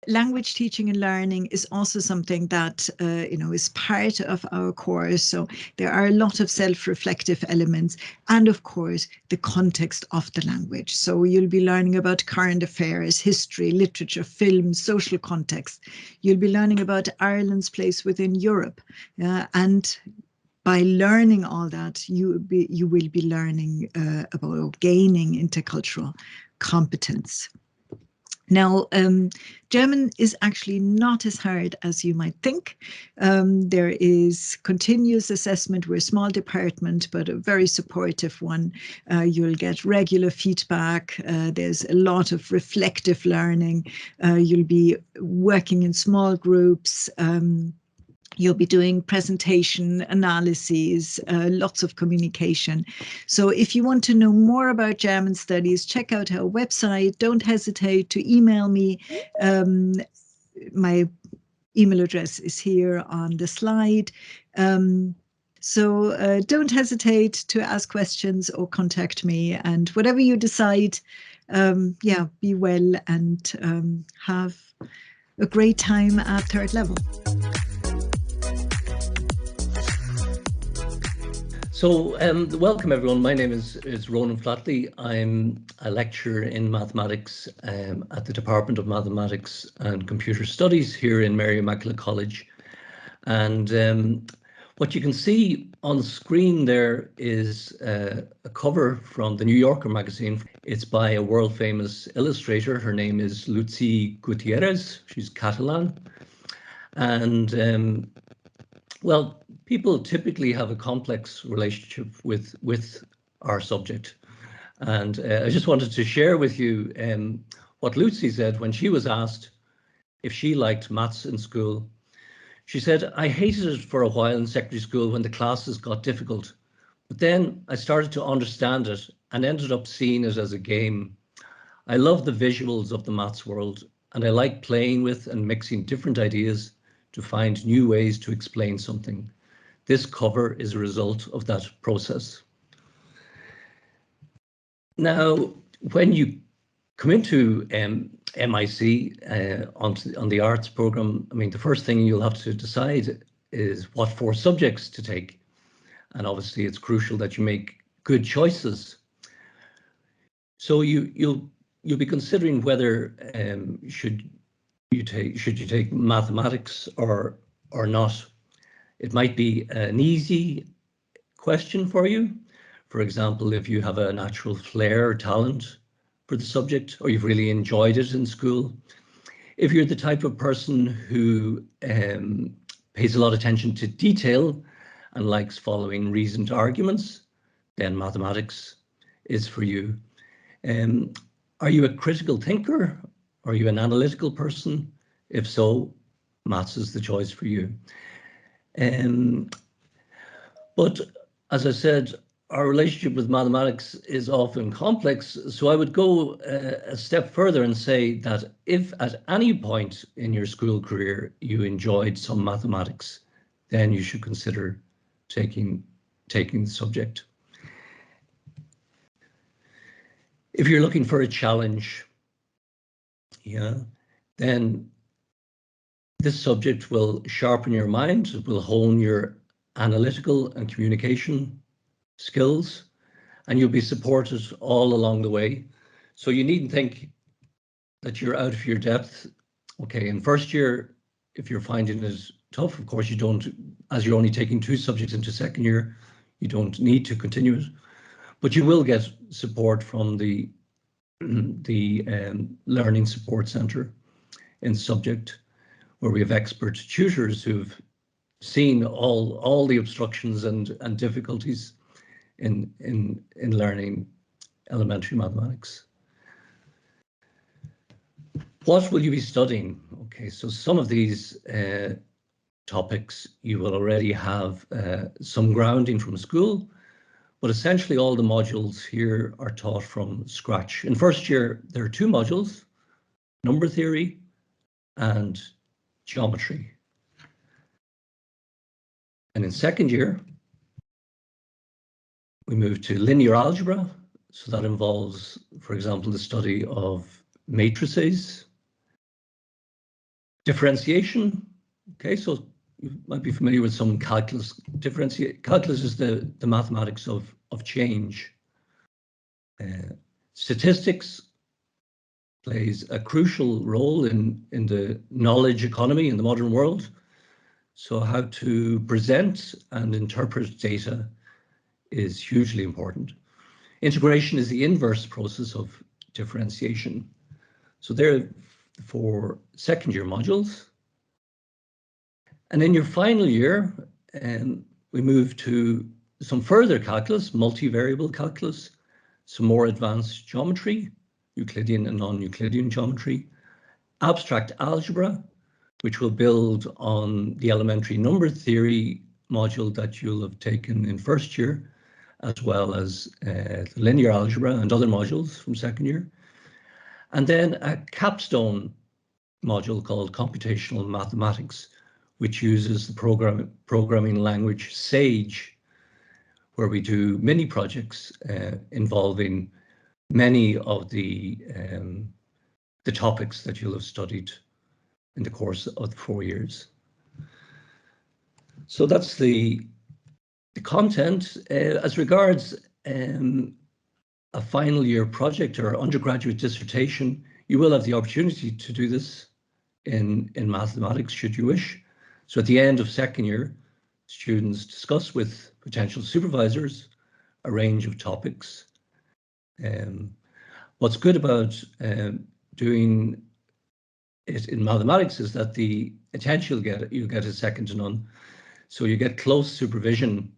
Language teaching and learning is also something that, is part of our course. So there are a lot of self-reflective elements and, of course, the context of the language. So you'll be learning about current affairs, history, literature, film, social context. You'll be learning about Ireland's place within Europe. And by learning all that, you will be learning about gaining intercultural competence. Now, German is actually not as hard as you might think. There is continuous assessment. We're a small department, but a very supportive one. You'll get regular feedback. There's a lot of reflective learning. You'll be working in small groups. You'll be doing presentation analyses, lots of communication. So if you want to know more about German studies, check out our website. Don't hesitate to email me. My email address is here on the slide. So don't hesitate to ask questions or contact me. And whatever you decide, be well and have a great time at third level. So welcome everyone. My name is Ronan Flatley. I'm a lecturer in mathematics at the Department of Mathematics and Computer Studies here in Mary Immaculate College. And what you can see on the screen there is a cover from the New Yorker magazine. It's by a world famous illustrator. Her name is Lucy Gutierrez. She's Catalan. And well, people typically have a complex relationship with our subject. And I just wanted to share with you what Lucy said when she was asked if she liked maths in school. She said, "I hated it for a while in secondary school when the classes got difficult, but then I started to understand it and ended up seeing it as a game. I love the visuals of the maths world, and I like playing with and mixing different ideas to find new ways to explain something. This cover is a result of that process." Now, when you come into MIC on the arts program, I mean, the first thing you'll have to decide is what 4 subjects to take. And obviously it's crucial that you make good choices. So you'll be considering whether should you take mathematics or not. It might be an easy question for you. For example, if you have a natural flair or talent for the subject, or you've really enjoyed it in school. If you're the type of person who pays a lot of attention to detail and likes following reasoned arguments, then mathematics is for you. Are you a critical thinker? Are you an analytical person? If so, maths is the choice for you. But as I said, our relationship with mathematics is often complex, so I would go a step further and say that if at any point in your school career you enjoyed some mathematics, then you should consider taking the subject. If you're looking for a challenge, then this subject will sharpen your mind, it will hone your analytical and communication skills, and you'll be supported all along the way. So you needn't think that you're out of your depth. Okay, in first year, if you're finding it tough, of course you don't, as you're only taking 2 subjects into second year, you don't need to continue it, but you will get support from the Learning Support Centre in subject, where we have expert tutors who've seen all the obstructions and difficulties in learning elementary mathematics. What will you be studying? Okay, so some of these topics you will already have some grounding from school, but essentially all the modules here are taught from scratch. In first year, there are 2 modules, number theory and geometry. And in second year, we move to linear algebra. So that involves, for example, the study of matrices, differentiation. Okay, so you might be familiar with some calculus. Calculus is the mathematics of change. Statistics plays a crucial role in the knowledge economy in the modern world. So how to present and interpret data is hugely important. Integration is the inverse process of differentiation. So they're for second year modules. And in your final year, we move to some further calculus, multivariable calculus, some more advanced geometry, Euclidean and non-Euclidean geometry, abstract algebra, which will build on the elementary number theory module that you'll have taken in first year, as well as the linear algebra and other modules from second year. And then a capstone module called computational mathematics, which uses the programming language Sage, where we do mini projects involving many of the topics that you'll have studied in the course of the 4 years. So that's the content. As regards a final year project or undergraduate dissertation, you will have the opportunity to do this in mathematics should you wish. So at the end of second year, students discuss with potential supervisors a range of topics. What's good about doing it in mathematics is that the attention you get is second to none. So you get close supervision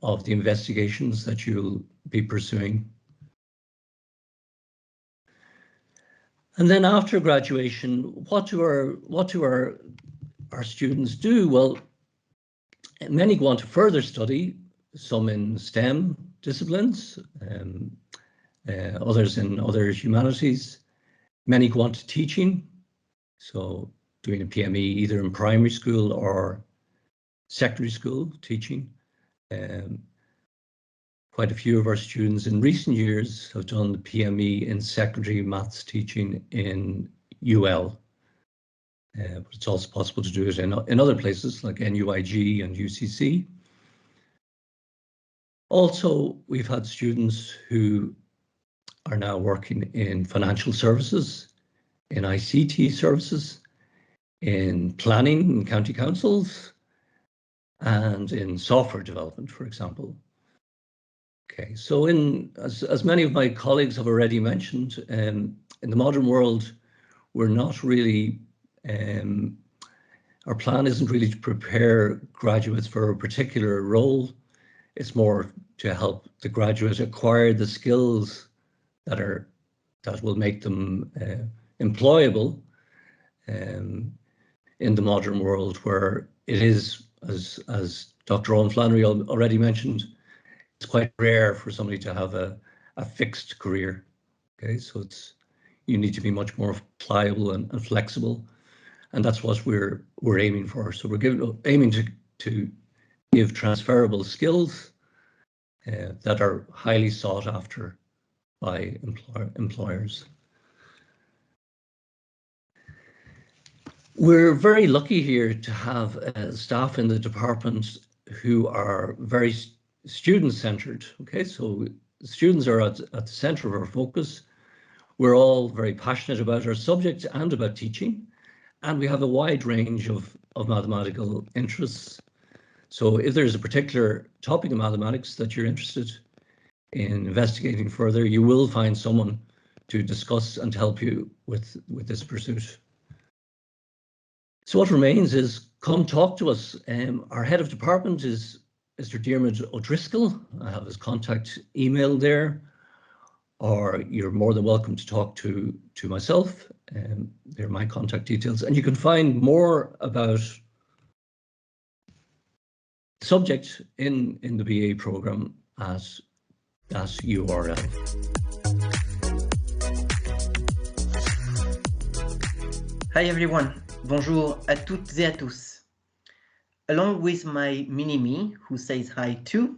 of the investigations that you'll be pursuing. And then after graduation, what do our students do? Well, many go on to further study, some in STEM disciplines, others in other humanities. Many go on to teaching, so doing a PME either in primary school or secondary school teaching. quite a few of our students in recent years have done the PME in secondary maths teaching in UL. But it's also possible to do it in other places like NUIG and UCC. Also, we've had students who are now working in financial services, in ICT services, in planning in county councils, and in software development, for example. Okay, so as many of my colleagues have already mentioned, in the modern world, we're not really, our plan isn't really to prepare graduates for a particular role. It's more to help the graduate acquire the skills that will make them employable in the modern world, where it is, as Dr. Owen Flannery already mentioned, it's quite rare for somebody to have a fixed career. Okay, so you need to be much more pliable and flexible, and that's what we're aiming for. So we're aiming to give transferable skills that are highly sought after by employers. We're very lucky here to have staff in the department who are very student-centered. Okay, so students are at the center of our focus. We're all very passionate about our subject and about teaching, and we have a wide range of mathematical interests. So if there's a particular topic of mathematics that you're interested in investigating further, you will find someone to discuss and help you with this pursuit. So what remains is come talk to us. Our head of department is Mr. Diarmuid O'Driscoll. I have his contact email there, or you're more than welcome to talk to myself. They're my contact details, and you can find more about the subject in the BA program at that URL. Hi everyone, bonjour à toutes et à tous. Along with my mini-me, who says hi too,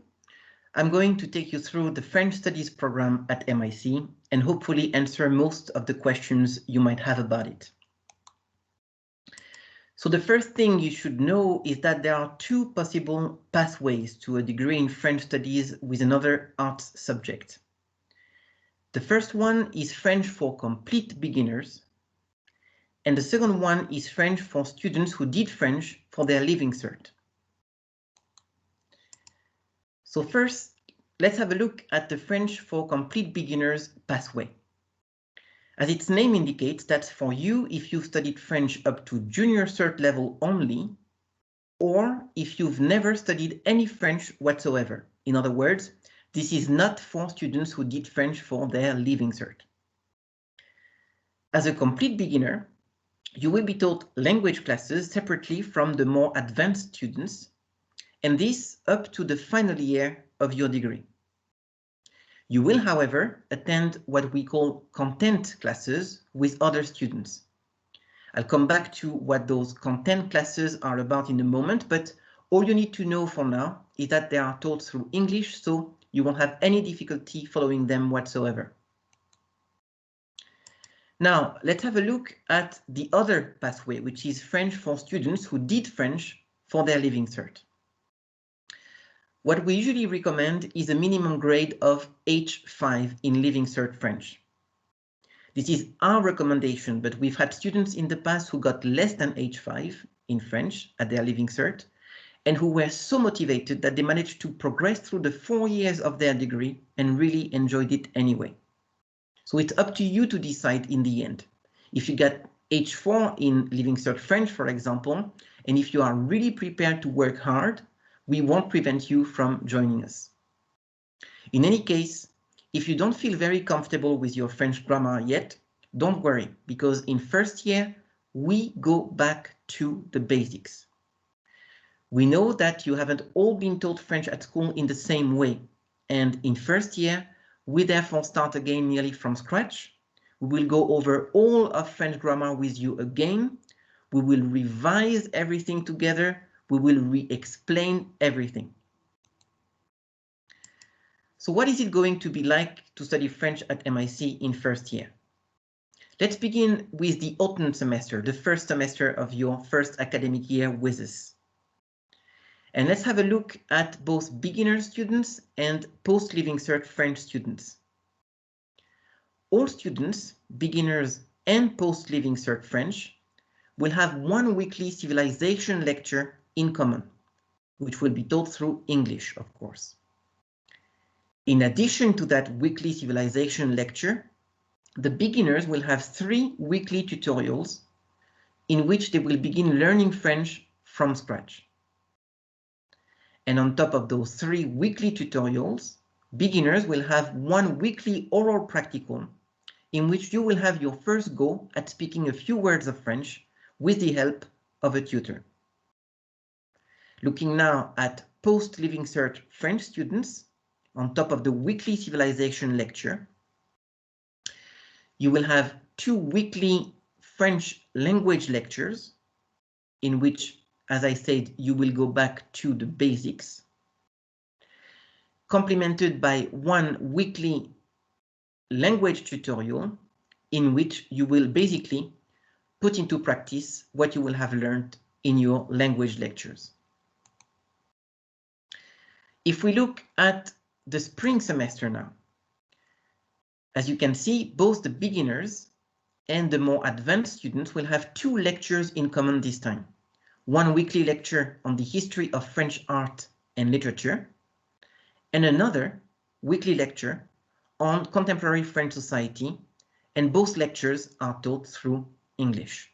I'm going to take you through the French Studies program at MIC and hopefully answer most of the questions you might have about it. So the first thing you should know is that there are two possible pathways to a degree in French Studies with another arts subject. The first one is French for complete beginners, and the second one is French for students who did French for their Living Cert. So first, let's have a look at the French for complete beginners pathway. As its name indicates, that's for you if you've studied French up to junior cert level only, or if you've never studied any French whatsoever. In other words, this is not for students who did French for their Living Cert. As a complete beginner, you will be taught language classes separately from the more advanced students, and this up to the final year of your degree. You will, however, attend what we call content classes with other students. I'll come back to what those content classes are about in a moment, but all you need to know for now is that they are taught through English, so you won't have any difficulty following them whatsoever. Now, let's have a look at the other pathway, which is French for students who did French for their Living Cert. What we usually recommend is a minimum grade of H5 in Living Cert French. This is our recommendation, but we've had students in the past who got less than H5 in French at their Living Cert, and who were so motivated that they managed to progress through the 4 years of their degree and really enjoyed it anyway. So it's up to you to decide in the end. If you get H4 in Living Cert French, for example, and if you are really prepared to work hard, we won't prevent you from joining us. In any case, if you don't feel very comfortable with your French grammar yet, don't worry, because in first year, we go back to the basics. We know that you haven't all been taught French at school in the same way, and in first year, we therefore start again nearly from scratch. We will go over all of French grammar with you again. We will revise everything together. We will re-explain everything. So what is it going to be like to study French at MIC in first year? Let's begin with the autumn semester, the first semester of your first academic year with us. And let's have a look at both beginner students and post-Living Cert French students. All students, beginners and post-Living Cert French, will have one weekly civilization lecture in common, which will be taught through English, of course. In addition to that weekly civilization lecture, the beginners will have 3 weekly tutorials in which they will begin learning French from scratch. And on top of those 3 weekly tutorials, beginners will have 1 weekly oral practical in which you will have your first go at speaking a few words of French with the help of a tutor. Looking now at post-Living Cert French students, on top of the weekly civilization lecture, you will have 2 weekly French language lectures in which, as I said, you will go back to the basics, complemented by 1 weekly language tutorial in which you will basically put into practice what you will have learned in your language lectures. If we look at the spring semester now, as you can see, both the beginners and the more advanced students will have 2 lectures in common this time. 1 weekly lecture on the history of French art and literature, and another weekly lecture on contemporary French society, and both lectures are taught through English.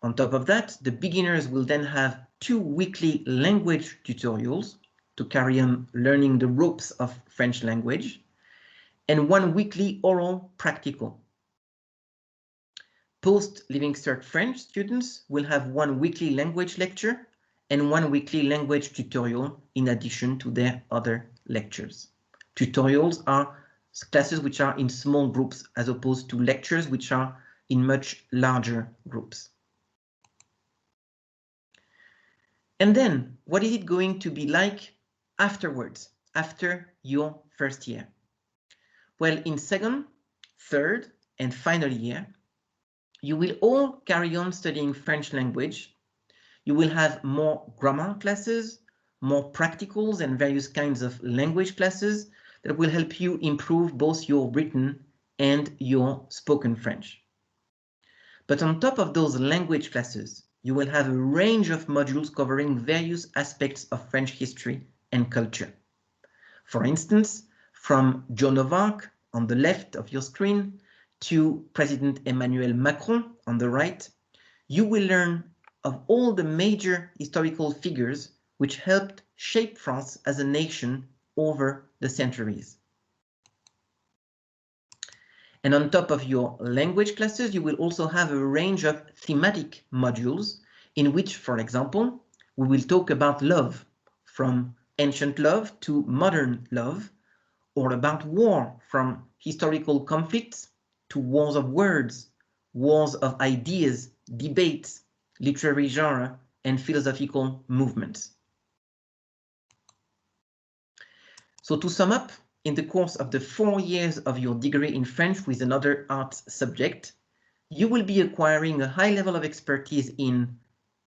On top of that, the beginners will then have 2 weekly language tutorials to carry on learning the ropes of French language, and 1 weekly oral practical. Post-Living Cert French students will have 1 weekly language lecture and 1 weekly language tutorial in addition to their other lectures. Tutorials are classes which are in small groups as opposed to lectures which are in much larger groups. And then, what is it going to be like afterwards, after your first year? Well, in second, third, and final year, you will all carry on studying French language. You will have more grammar classes, more practicals and various kinds of language classes that will help you improve both your written and your spoken French. But on top of those language classes, you will have a range of modules covering various aspects of French history and culture. For instance, from Joan of Arc on the left of your screen to President Emmanuel Macron on the right, you will learn of all the major historical figures which helped shape France as a nation over the centuries. And on top of your language classes, you will also have a range of thematic modules in which, for example, we will talk about love, from ancient love to modern love, or about war, from historical conflicts to wars of words, wars of ideas, debates, literary genre, and philosophical movements. So to sum up, in the course of the 4 years of your degree in French with another arts subject, you will be acquiring a high level of expertise in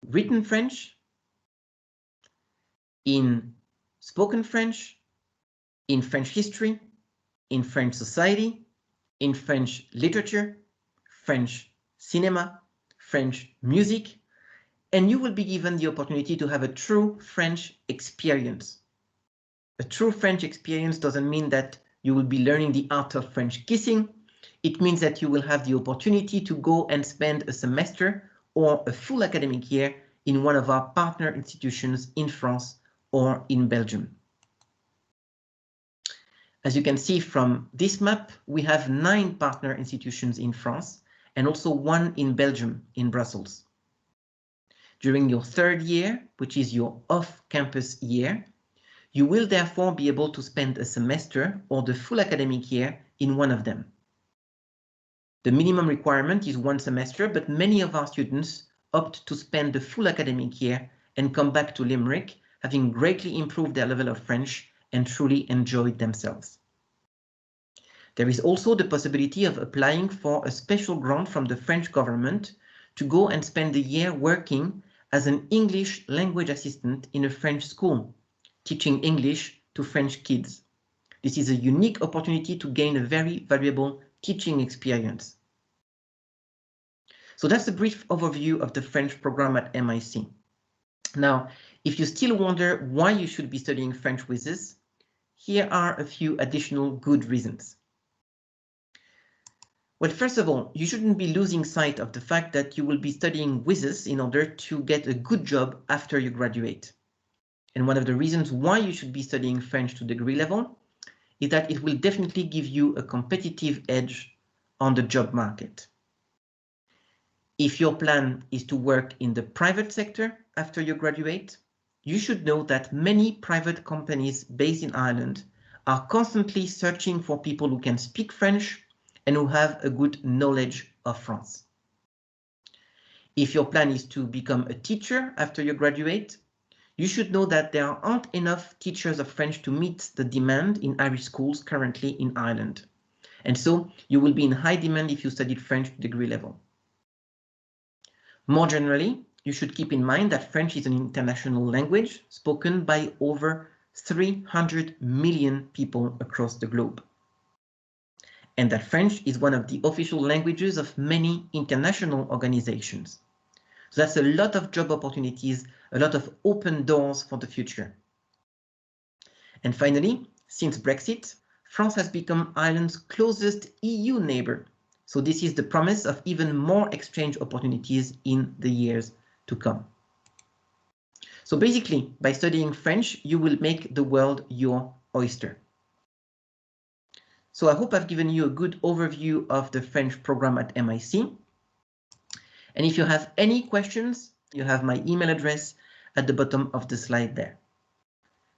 written French, in spoken French, in French history, in French society, in French literature, French cinema, French music, and you will be given the opportunity to have a true French experience. A true French experience doesn't mean that you will be learning the art of French kissing. It means that you will have the opportunity to go and spend a semester or a full academic year in one of our partner institutions in France or in Belgium. As you can see from this map, we have 9 partner institutions in France and also 1 in Belgium, in Brussels. During your 3rd year, which is your off-campus year, you will therefore be able to spend a semester or the full academic year in one of them. The minimum requirement is 1 semester, but many of our students opt to spend the full academic year and come back to Limerick, having greatly improved their level of French and truly enjoy themselves. There is also the possibility of applying for a special grant from the French government to go and spend a year working as an English language assistant in a French school, teaching English to French kids. This is a unique opportunity to gain a very valuable teaching experience. So that's a brief overview of the French program at MIC. Now, if you still wonder why you should be studying French with us, here are a few additional good reasons. Well, first of all, you shouldn't be losing sight of the fact that you will be studying with us in order to get a good job after you graduate. And one of the reasons why you should be studying French to degree level is that it will definitely give you a competitive edge on the job market. If your plan is to work in the private sector after you graduate, you should know that many private companies based in Ireland are constantly searching for people who can speak French and who have a good knowledge of France. If your plan is to become a teacher after you graduate, you should know that there aren't enough teachers of French to meet the demand in Irish schools currently in Ireland. And so you will be in high demand if you studied French to degree level. More generally, you should keep in mind that French is an international language spoken by over 300 million people across the globe, and that French is one of the official languages of many international organizations. So that's a lot of job opportunities, a lot of open doors for the future. And finally, since Brexit, France has become Ireland's closest EU neighbor. So this is the promise of even more exchange opportunities in the years to come. So basically, by studying French, you will make the world your oyster. So I hope I've given you a good overview of the French program at MIC. And if you have any questions, you have my email address at the bottom of the slide there.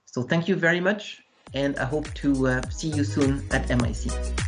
So thank you very much, and I hope to see you soon at MIC.